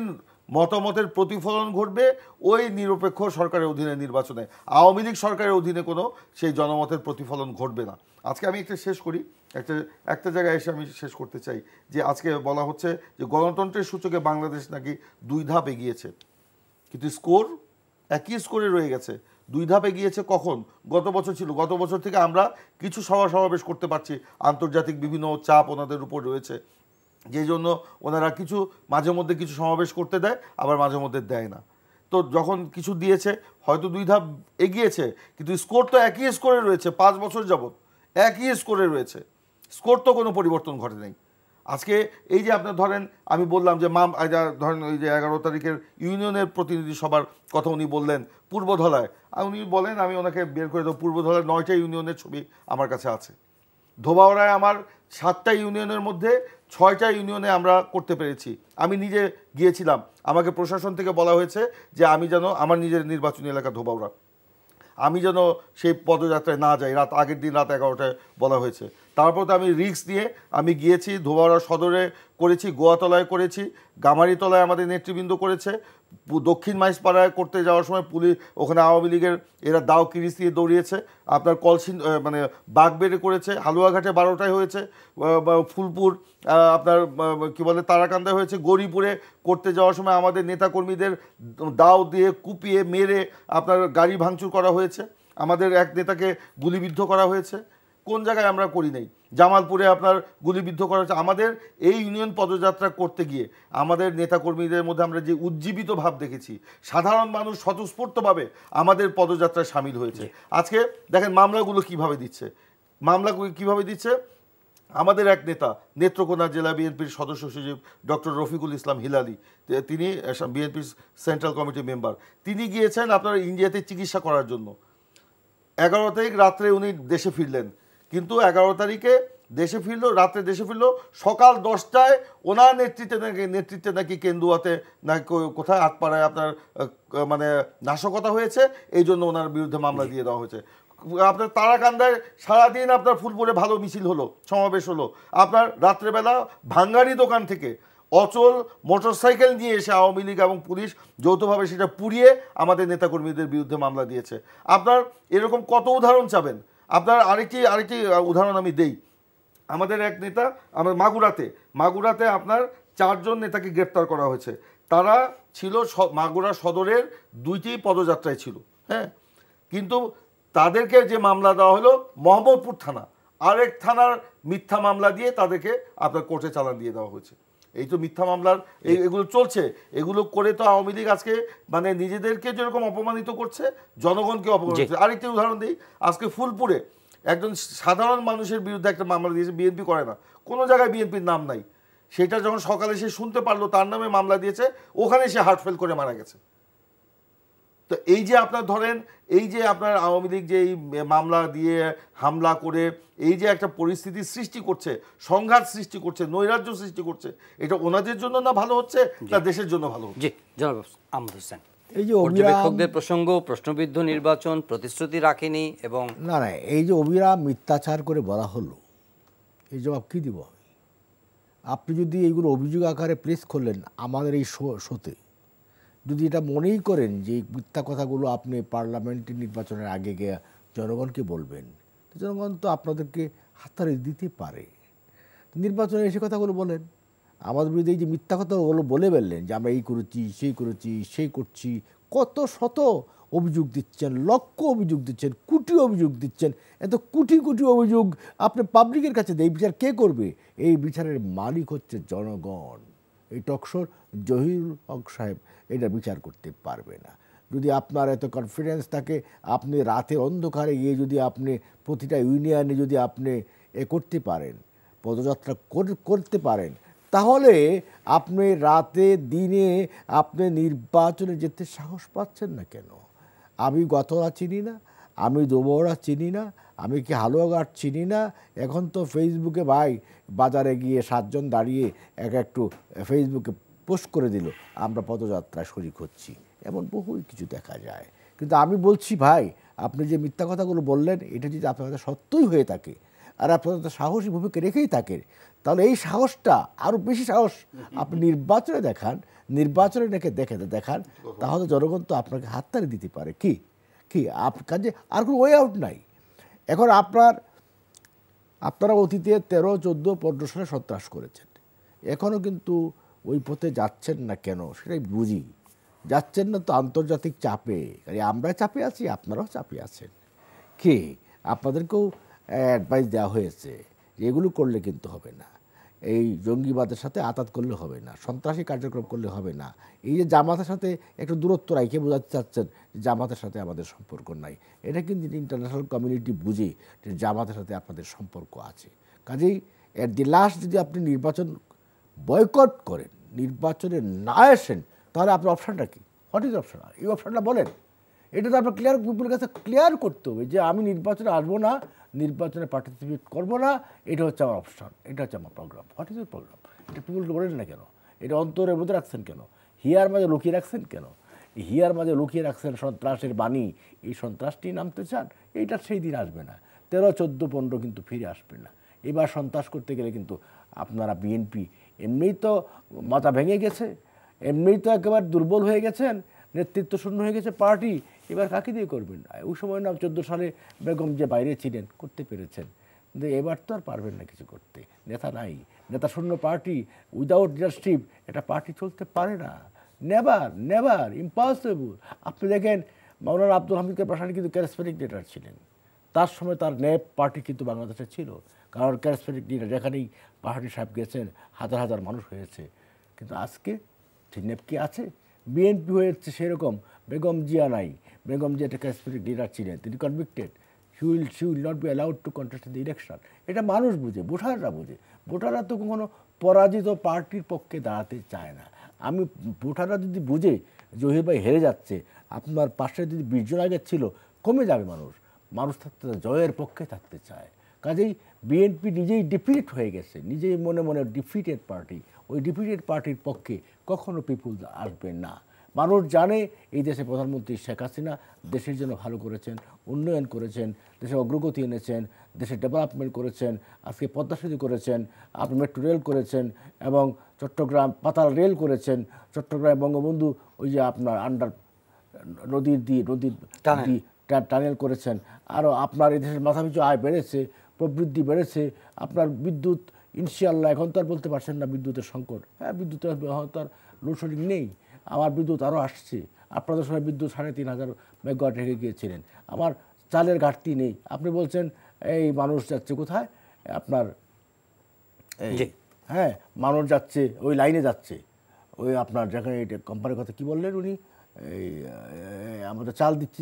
মতামতের প্রতিফলন ঘটবে ওই নিরপেক্ষ সরকারের অধীনে নির্বাচনে। আওয়ামী লীগ সরকারের অধীনে কোনো সেই জনমতের প্রতিফলন ঘটবে না। আজকে আমি একটা শেষ করি, একটা জায়গায় এসে আমি শেষ করতে চাই যে আজকে বলা হচ্ছে যে গণতন্ত্রের সূচকে বাংলাদেশ নাকি 2 ধাপ এগিয়েছে, কিন্তু স্কোর একই স্কোরে রয়ে গেছে। 2 ধাপ এগিয়েছে কখন? গত বছর ছিল, গত বছর থেকে আমরা কিছু সমাবেশ করতে পারছি, আন্তর্জাতিক বিভিন্ন চাপ ওনাদের উপর রয়েছে, যে জন্য ওনারা কিছু মাঝে মধ্যে কিছু সমাবেশ করতে দেয়, আবার মাঝে মধ্যে দেয় না। তো যখন কিছু দিয়েছে হয়তো 2 ধাপ এগিয়েছে, কিন্তু স্কোর তো একই স্কোরে রয়েছে। 5 বছর যাবত একই স্কোরে রয়েছে, স্কোর তো কোনো পরিবর্তন ঘটে নাই। আজকে এই যে আপনার ধরেন, আমি বললাম যে ধরেন ওই যে 11 তারিখের ইউনিয়নের প্রতিনিধি সভার কথা উনি বললেন পূর্বধলায়, উনি বলেন, আমি ওনাকে বের করে দেবো, পূর্বধলায় 9টা ইউনিয়নের ছবি আমার কাছে আছে। ধোবাউড়ায় আমার 7টা ইউনিয়নের মধ্যে 6টা ইউনিয়নে আমরা করতে পেরেছি। আমি নিজে গিয়েছিলাম, আমাকে প্রশাসন থেকে বলা হয়েছে যে আমি যেন আমার নিজের নির্বাচনী এলাকা ধোবাউড়া, আমি যেন সেই পদযাত্রায় না যাই। আগের দিন রাত 11টায় বলা হয়েছে। তারপর তো আমি রিস্ক নিয়ে আমি গিয়েছি, ধোবাউড়া সদরে করেছি, গোয়াতলায় করেছি, গামারিতলায় আমাদের নেতৃবৃন্দ করেছে, দক্ষিণ মাইজপাড়ায় করতে যাওয়ার সময় পুলিশ, ওখানে আওয়ামী লীগের এরা দাও কিরিচ দিয়ে দৌড়িয়েছে, আপনার মানে বাগবেড়ে করেছে, হালুয়াঘাটে 12টায় হয়েছে, ফুলপুর আপনার কি বলে তারাকান্দায় হয়েছে, গৌরীপুরে করতে যাওয়ার সময় আমাদের নেতাকর্মীদের দাও দিয়ে কুপিয়ে মেরে আপনার গাড়ি ভাঙচুর করা হয়েছে, আমাদের এক নেতাকে গুলিবিদ্ধ করা হয়েছে। কোন জায়গায় আমরা করি নাই? জামালপুরে আপনার গুলিবিদ্ধ করা হয়েছে। আমাদের এই ইউনিয়ন পদযাত্রা করতে গিয়ে আমাদের নেতাকর্মীদের মধ্যে আমরা যে উজ্জীবিত ভাব দেখেছি, সাধারণ মানুষ স্বতঃস্ফূর্তভাবে আমাদের পদযাত্রায় সামিল হয়েছে। আজকে দেখেন মামলাগুলো কিভাবে দিচ্ছে, আমাদের এক নেতা, নেত্রকোনা জেলা বিএনপির সদস্য সচিব ডক্টর রফিকুল ইসলাম হিলালি, তিনি বিএনপির সেন্ট্রাল কমিটি মেম্বার, তিনি গিয়েছেন আপনার ইন্ডিয়াতে চিকিৎসা করার জন্য। 11 তারিখ রাত্রে উনি দেশে ফিরলেন, কিন্তু 11 তারিখে রাত্রে দেশে ফিরলো, সকাল 10টায় ওনার নেতৃত্বে নাকি কেন্দুয়াতে নাকি কোথায় আটপাড়ায় আপনার মানে নাশকতা হয়েছে, এই জন্য ওনার বিরুদ্ধে মামলা দিয়ে দেওয়া হয়েছে। আপনার তারাকান্দায় সারাদিন আপনার ফুলপুরে ভালো মিছিল হলো, সমাবেশ হলো, আপনার রাত্রেবেলা ভাঙ্গারি দোকান থেকে অচল মোটরসাইকেল নিয়ে এসে আওয়ামী লীগ এবং পুলিশ যৌথভাবে সেটা পুড়িয়ে আমাদের নেতাকর্মীদের বিরুদ্ধে মামলা দিয়েছে। আপনার এরকম কত উদাহরণ চাবেন? আপনার আরেকটি উদাহরণ আমি দেই। আমাদের এক নেতা, আমার মাগুরাতে আপনার 4 জন নেতাকে গ্রেপ্তার করা হয়েছে। তারা ছিল মাগুরা সদরের 2টি পদযাত্রায় ছিল, হ্যাঁ, কিন্তু তাদেরকে যে মামলা দেওয়া হলো মোহাম্মদপুর থানা, আরেক থানার মিথ্যা মামলা দিয়ে তাদেরকে আপনার কোর্টে চালান দিয়ে দেওয়া হয়েছে। এই তো মিথ্যা মামলার এগুলো চলছে। এগুলো করে তো আওয়ামী লীগ আজকে মানে নিজেদেরকে যেরকম অপমানিত করছে, জনগণকে অপমানিত করছে। আরেকটি উদাহরণ দিই, আজকে ফুলপুরে একজন সাধারণ মানুষের বিরুদ্ধে একটা মামলা দিয়েছে, বিএনপি করে না, কোনো জায়গায় বিএনপির নাম নাই। সেটা যখন সকালে সে শুনতে পারলো তার নামে মামলা দিয়েছে, ওখানে সে হার্ট ফেল করে মারা গেছে। তো এই যে আপনার ধরেন, এই যে আপনার আওয়ামী লীগ যে এই মামলা দিয়ে হামলা করে এই যে একটা পরিস্থিতি সৃষ্টি করছে, সংঘাত সৃষ্টি করছে, নৈরাজ্য সৃষ্টি করছে, এটা ওনাদের জন্য না ভালো হচ্ছে, না দেশের জন্য ভালো হচ্ছে? জি জনাব আহমদ হোসেন, এই যে পর্যবেক্ষকদের প্রসঙ্গ, প্রশ্নবিদ্ধ নির্বাচন, প্রতিশ্রুতি রাখেনি, এবং না এই যে অবিরাম মিথ্যাচার করে বলা হলো, এই জবাব কী দিব? আপনি যদি এইগুলো অভিযোগ আকারে প্লেস করলেন আমাদের এই শোতে, যদি এটা মনেই করেন যে এই মিথ্যা কথাগুলো আপনি পার্লামেন্টের নির্বাচনের আগে গিয়ে জনগণকে বলবেন, তো জনগণ তো আপনাদেরকে হাততালি দিতে পারে। নির্বাচনে এসে কথাগুলো বলেন, আমাদের বিরুদ্ধে এই যে মিথ্যা কথাগুলো বলে ফেললেন যে আমরা এই করেছি, সেই করছি, কত শত অভিযোগ দিচ্ছেন, লক্ষ অভিযোগ দিচ্ছেন, কোটি অভিযোগ দিচ্ছেন, এত কোটি কোটি অভিযোগ আপনি পাবলিকের কাছে দেয়, এই বিচার কে করবে? এই বিচারের মালিক হচ্ছে জনগণ। এই টকশোর জহিরুল হক সাহেব এটা বিচার করতে পারবে না। যদি আপনার এত কনফিডেন্স থাকে, আপনি রাতের অন্ধকারে গিয়ে যদি আপনি প্রতিটা ইউনিয়নে যদি আপনি করতে পারেন, পদযাত্রা করতে পারেন, তাহলে আপনি রাতে দিনে আপনি নির্বাচনে যেতে সাহস পাচ্ছেন না কেন? আমি গতরা চিনি না, আমি দোবরা চিনি না, আমি কি হালুয়াঘাট চিনি না। এখন তো ফেসবুকে ভাই বাজারে গিয়ে 7 জন দাঁড়িয়ে একটু ফেসবুকে পোস্ট করে দিল আমরা পদযাত্রায় শরিক হচ্ছি, এমন বহুই কিছু দেখা যায়। কিন্তু আমি বলছি ভাই, আপনি যে মিথ্যা কথাগুলো বললেন, এটা যদি আপনার কাছে সত্যই হয়ে থাকে আর আপনার সাহসী ভূমিকা রেখেই থাকে, তাহলে এই সাহসটা আরও বেশি সাহস আপনি নির্বাচনে দেখান, নির্বাচনে দেখান, তাহলে জনগণ তো আপনাকে হাততালি দিতে পারে। কি কাজে আর কোনো ওয়ে আউট নাই। এখন আপনারা অতীতে 13, 14, 15 সালে সন্ত্রাস করেছেন, এখনও কিন্তু ওই পথে যাচ্ছেন না কেন সেটাই বুঝি। যাচ্ছেন না তো আন্তর্জাতিক চাপে, আমরা চাপে আছি, আপনারাও চাপে আছেন। আপনাদেরকেও অ্যাডভাইস দেওয়া হয়েছে যে এগুলো করলে কিন্তু হবে না, এই জঙ্গিবাদের সাথে আতাত করলে হবে না, সন্ত্রাসী কার্যক্রম করলে হবে না। এই যে জামাতের সাথে একটু দূরত্ব রাখিয়ে বোঝাতে চাচ্ছেন যে জামাতের সাথে আমাদের সম্পর্ক নাই, এটা কিন্তু ইন্টারন্যাশনাল কমিউনিটি বুঝে যে জামাতের সাথে আপনাদের সম্পর্ক আছে। কাজেই এট দি লাস্ট যদি আপনি নির্বাচন বয়কট করেন, নির্বাচনে না আসেন, তাহলে আপনার অপশানটা কি? What is option? এই অপশানটা বলেন। এটা তো আপনার পিপুলের কাছে ক্লিয়ার করতে হবে যে আমি নির্বাচনে আসবো না, নির্বাচনে পার্টিসিপেট করবো না, এটা হচ্ছে আমার অপশান, এটা হচ্ছে আমার program. What is your program? এটা পিপুলকে বলেন না কেন? এটা অন্তরের মধ্যে রাখছেন কেন? হিয়ার মাঝে লুকিয়ে রাখছেন কেন? হিয়ার মাঝে লুকিয়ে রাখছেন সন্ত্রাসের বাণী। এই সন্ত্রাসটি নামতে চান, এইটা সেই দিন আসবে না। 13, 14, 15 কিন্তু ফিরে আসবে না। এবার সন্ত্রাস করতে গেলে কিন্তু আপনারা বিএনপি এমনিই তো মাথা ভেঙে গেছে, এমনিই তো একেবারে দুর্বল হয়ে গেছেন, নেতৃত্ব শূন্য হয়ে গেছে পার্টি। এবার কাকে দিয়ে করবেন? ওই সময় না 14 সালে বেগম যে বাইরে ছিলেন করতে পেরেছেন, কিন্তু এবার তো আর পারবেন না কিছু করতে। নেতা নাই, নেতা শূন্য পার্টি, উইদাউট লিডারশিপ একটা পার্টি চলতে পারে না। Never impossible. আপনি দেখেন মাওলানা আব্দুল হামিদকে প্রশাসন কিন্তু ক্যারিজমেটিক লিডার ছিলেন, তার সময় তার ন্যাপ পার্টি কিন্তু বাংলাদেশে ছিল, কারণ ক্যারিজমেটিক লিডার যেখানেই পার্টি সাহেব গেছেন হাজার হাজার মানুষ হয়েছে। কিন্তু আজকে সেই ন্যাপ কি আছে? বিএনপি হয়েছে সেরকম, বেগম জিয়া নাই। বেগম জিয়া একটা ক্যারিজমেটিক লিডার ছিলেন, তিনি convicted, she will not be allowed to contest in the election. এটা মানুষ বুঝে, ভোটাররা বুঝে। ভোটাররা তো কখনো পরাজিত পার্টির পক্ষে দাঁড়াতে চায় না। ভোটাররা যদি বুঝে জহির ভাই হেরে যাচ্ছে, আপনার পাশে যদি 20 জন আগে ছিল, কমে যাবে মানুষ থাকতে জয়ের পক্ষে থাকতে চায়। কাজেই বিএনপি নিজেই ডিফিট হয়ে গেছে, নিজেই মনে মনে ডিফিটেড পার্টি। ওই ডিফিটেড পার্টির পক্ষে কখনো পিপুল আসবে না। মানুষ জানে এই দেশে প্রধানমন্ত্রী শেখ হাসিনা দেশের জন্য ভালো করেছেন, উন্নয়ন করেছেন, দেশে অগ্রগতি এনেছেন, দেশে ডেভেলপমেন্ট করেছেন, আজকে পদ্মা সেতু করেছেন, আপনি মেট্রো রেল করেছেন, এবং চট্টগ্রাম পাতাল রেল করেছেন, চট্টগ্রাম বঙ্গবন্ধু ওই যে আপনার নদীর টানেল করেছেন। আরও আপনার এই দেশের মাথাপিছু আয় বেড়েছে, প্রবৃদ্ধি বেড়েছে। আপনার বিদ্যুৎ ইনশাআল্লাহ এখন তো আর বলতে পারছেন না বিদ্যুতের সংকট, হ্যাঁ বিদ্যুতের হয়তো আর লোডশেডিং নেই, আমার বিদ্যুৎ আরও আসছে। আপনাদের সময় বিদ্যুৎ 3,500 মেগাওয়াট রেখে গিয়েছিলেন। আমার চালের ঘাটতি নেই। আপনি বলছেন এই মানুষ যাচ্ছে কোথায় আপনার হ্যাঁ মানুষ যাচ্ছে ওই লাইনে যাচ্ছে, ওই আপনার যেখানে কোম্পানির কথা কি বললেন উনি, এই আমাদের চাল দিচ্ছি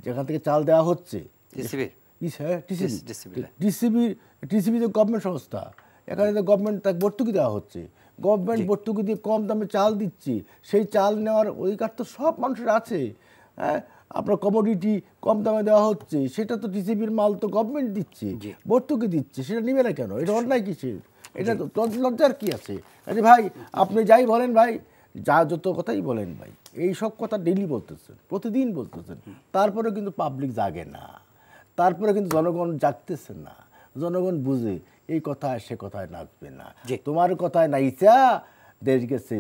যেখান থেকে চাল দেওয়া হচ্ছে টিসিবি তো গভর্নমেন্ট সংস্থা, এখানে তো গভর্নমেন্ট তাকে ভর্তুকি দেওয়া হচ্ছে, গভর্নমেন্ট ভর্তুকি দিয়ে কম দামে চাল দিচ্ছি, সেই চাল নেওয়ার অধিকার তো সব মানুষের আছে। হ্যাঁ আপনার কমোডিটি কম দামে দেওয়া হচ্ছে, সেটা তো টিসিবির মাল তো গভর্নমেন্ট দিচ্ছে, ভর্তুকি দিচ্ছে, সেটা নিবে না কেন? এটা অন্যায় কিসের? এটা তো লজ্জার কি আছে? আরে ভাই আপনি যাই বলেন ভাই, যত কথাই বলেন ভাই, এই সব কথা ডেইলি বলতেছেন, প্রতিদিন বলতেছেন, তারপরে কিন্তু পাবলিক জাগে না, তারপরে কিন্তু জনগণ জাগতেছে না, জনগণ বুঝে এই কথায় সে কথায় নাচবে না, তোমার কথায় নাইচা দেশ গেছে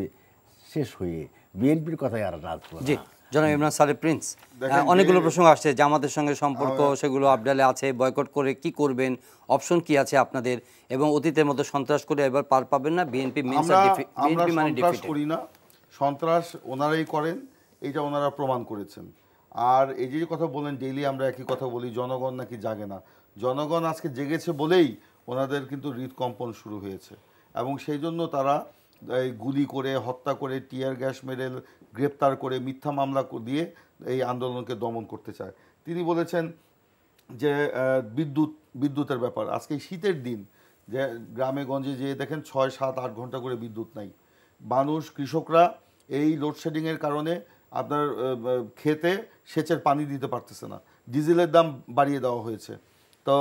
শেষ হয়ে বিএনপির কথায় আর নাচবো না। জনাব ইমরান সালেহ প্রিন্স, অনেকগুলো প্রসঙ্গ আসছে, জামাতের সঙ্গে সম্পর্ক সেগুলো আপডালে আছে, বয়কট করে কি করবেন, অপশন কি আছে আপনাদের, এবং অতীতের মতো সন্ত্রাস করে এবার পার পাবেন না, বিএনপি মানে সন্ত্রাস করি না, সন্ত্রাস ওনারাই করেন, এটা ওনারা প্রমাণ করেছেন। আর এই যে কথা বলেন ডেইলি আমরা একই কথা বলি, জনগণ নাকি জাগে না, জনগণ আজকে জেগেছে বলেই ওনাদের কিন্তু হৃদকম্পন শুরু হয়েছে, এবং সেই জন্য তারা এই গুলি করে, হত্যা করে, টিয়ার গ্যাস মেরে, গ্রেপ্তার করে, মিথ্যা মামলা দিয়ে এই আন্দোলনকে দমন করতে চায়। তিনি বলেছেন যে বিদ্যুতের ব্যাপার, আজকে শীতের দিন যে গ্রামে গঞ্জে যেয়ে দেখেন 6, 7, 8 ঘন্টা করে বিদ্যুৎ নাই। মানুষ, কৃষকরা এই লোডশেডিংয়ের কারণে আপনার খেতে সেচের পানি দিতে পারতেছে না, ডিজেলের দাম বাড়িয়ে দেওয়া হয়েছে। তো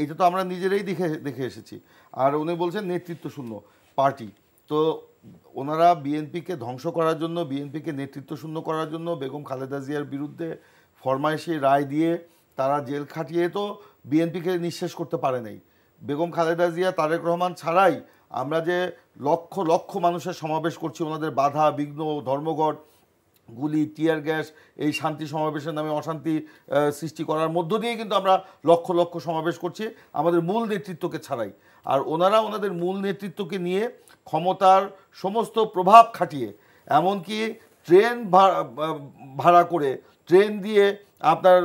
এটা তো আমরা নিজেরাই দেখে এসেছি। আর উনি বলছেন নেতৃত্ব শূন্য পার্টি, তো ওনারা বিএনপিকে ধ্বংস করার জন্য, বিএনপিকে নেতৃত্ব শূন্য করার জন্য বেগম খালেদা জিয়ার বিরুদ্ধে ফরমায়েশি রায় দিয়ে তারা জেল খাটিয়ে তো বিএনপিকে নিঃশেষ করতে পারে নাই। বেগম খালেদা জিয়া, তারেক রহমান ছাড়াই আমরা যে লক্ষ লক্ষ মানুষের সমাবেশ করছি, ওনাদের বাধা বিঘ্ন, ধর্মঘট, গুলি, টিয়ার গ্যাস, এই শান্তি সমাবেশের নামে অশান্তি সৃষ্টি করার মধ্য দিয়ে কিন্তু আমরা লক্ষ লক্ষ সমাবেশ করছি আমাদের মূল নেতৃত্বকে ছাড়াই। আর ওনারা ওনাদের মূল নেতৃত্বকে নিয়ে ক্ষমতার সমস্ত প্রভাব খাটিয়ে, এমনকি ট্রেন ভাড়া করে, ট্রেন দিয়ে আপনার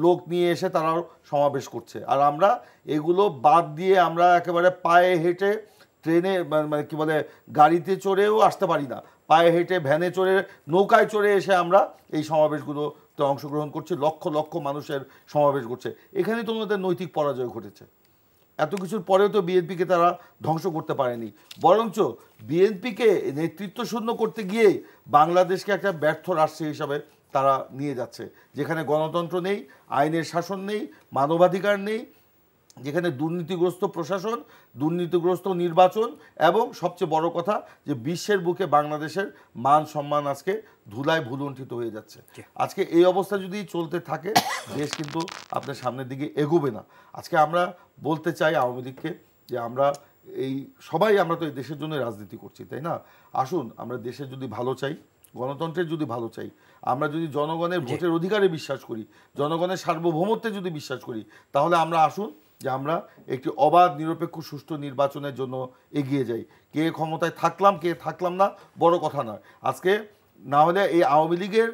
লোক নিয়ে এসে তারাও সমাবেশ করছে। আর আমরা এগুলো বাদ দিয়ে আমরা একেবারে পায়ে হেঁটে, ট্রেনে মানে কি বলে গাড়িতে চড়েও আসতে পারি না, পায়ে হেঁটে, ভ্যানে চড়ে, নৌকায় চড়ে এসে আমরা এই সমাবেশগুলোতে অংশগ্রহণ করছি, লক্ষ লক্ষ মানুষের সমাবেশ করছে। এখানে তো ওনাদের নৈতিক পরাজয় ঘটেছে। এত কিছুর পরেও তো বিএনপিকে তারা ধ্বংস করতে পারেনি, বরঞ্চ বিএনপিকে নেতৃত্ব শূন্য করতে গিয়ে বাংলাদেশকে একটা ব্যর্থ রাষ্ট্র হিসাবে তারা নিয়ে যাচ্ছে, যেখানে গণতন্ত্র নেই, আইনের শাসন নেই, মানবাধিকার নেই, যেখানে দুর্নীতিগ্রস্ত প্রশাসন, দুর্নীতিগ্রস্ত নির্বাচন, এবং সবচেয়ে বড় কথা যে বিশ্বের বুকে বাংলাদেশের মান সম্মান আজকে ধুলায় ভুলুণ্ঠিত হয়ে যাচ্ছে। আজকে এই অবস্থা যদি চলতে থাকে, দেশ কিন্তু আপনার সামনের দিকে এগোবে না। আজকে আমরা বলতে চাই আওয়ামী লীগকে যে আমরা আমরা তো এই দেশের জন্য রাজনীতি করছি, তাই না? আসুন আমরা দেশের যদি ভালো চাই, গণতন্ত্রের যদি ভালো চাই, আমরা যদি জনগণের ভোটের অধিকারে বিশ্বাস করি, জনগণের সার্বভৌমত্বে যদি বিশ্বাস করি, তাহলে আমরা আসুন যে আমরা একটি অবাধ, নিরপেক্ষ, সুষ্ঠু নির্বাচনের জন্য এগিয়ে যাই। কে ক্ষমতায় থাকলাম, কে থাকলাম না বড় কথা নয়। আজকে না হলে এই আওয়ামী লীগের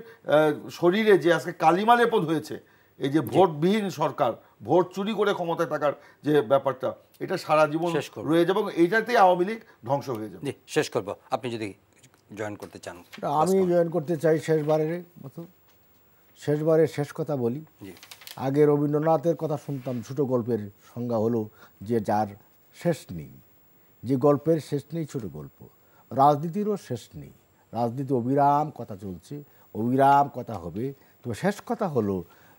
শরীরে যে আজকে কালিমা লেপন হয়েছে, এই যে ভোটবিহীন সরকার, ভোট চুরি করে ক্ষমতায় থাকার যে ব্যাপারটা, এটা সারা জীবন রয়ে যাবে, এবং এইটাতেই আওয়ামী লীগ ধ্বংস হয়ে যাবে। শেষ করবো, আপনি যদি জয়েন করতে চান। আমি জয়েন করতে চাই শেষবারের মতো, শেষ কথা বলি। আগে রবীন্দ্রনাথের কথা শুনতাম, ছোটো গল্পের সংজ্ঞা হলো যে যার শেষ নেই, যে গল্পের শেষ নেই ছোটো গল্প। রাজনীতিরও শেষ নেই, রাজনীতি অবিরাম কথা চলছে, অবিরাম কথা হবে। তবে শেষ কথা হলো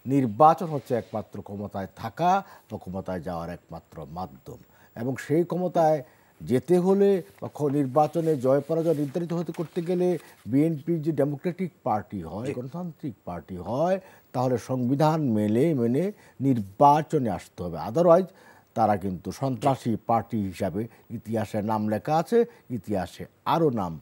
নির্বাচন হচ্ছে একমাত্র ক্ষমতায় থাকা বা ক্ষমতায় যাওয়ার একমাত্র মাধ্যম, এবং সেই ক্ষমতায় যেতে হলে বা নির্বাচনে জয় পরাজয় নির্ধারিত করতে গেলে বিএনপির যে ডেমোক্রেটিক পার্টি হয়, গণতান্ত্রিক পার্টি হয়, তাহলে সংবিধান মেনে নির্বাচনে আসতে হবে। আদারওয়াইজ তারা কিন্তু সন্ত্রাসী পার্টি হিসাবে ইতিহাসে নাম লেখা আছে, ইতিহাসে আরও নাম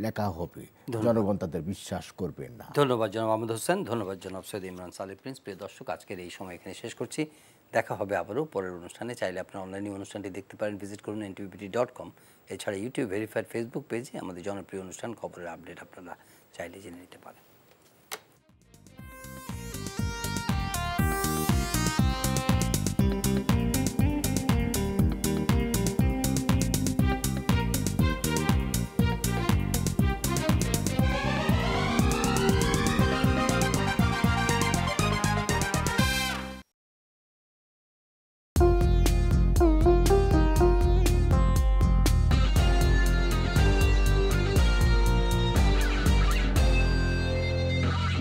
লেখা হবে, জনগণ তাদের বিশ্বাস করবে না। ধন্যবাদ জনাব আহমেদ হোসেন, ধন্যবাদ জনাব সৈয়দ ইমরান সালে প্রিন্স। প্রিয় দর্শক, আজকের এই সময় এখানে শেষ করছি। দেখা হবে আবারও পরের অনুষ্ঠানে। চাইলে আপনার অনলাইনে অনুষ্ঠানটি দেখতে পারেন, ভিজিট করুন ntvpt.com। এছাড়া ইউটিউব ভেরিফাইড ফেসবুক পেজে আমাদের জনপ্রিয় অনুষ্ঠান খবরের আপডেট আপনারা চাইলে জেনে নিতে পারেন।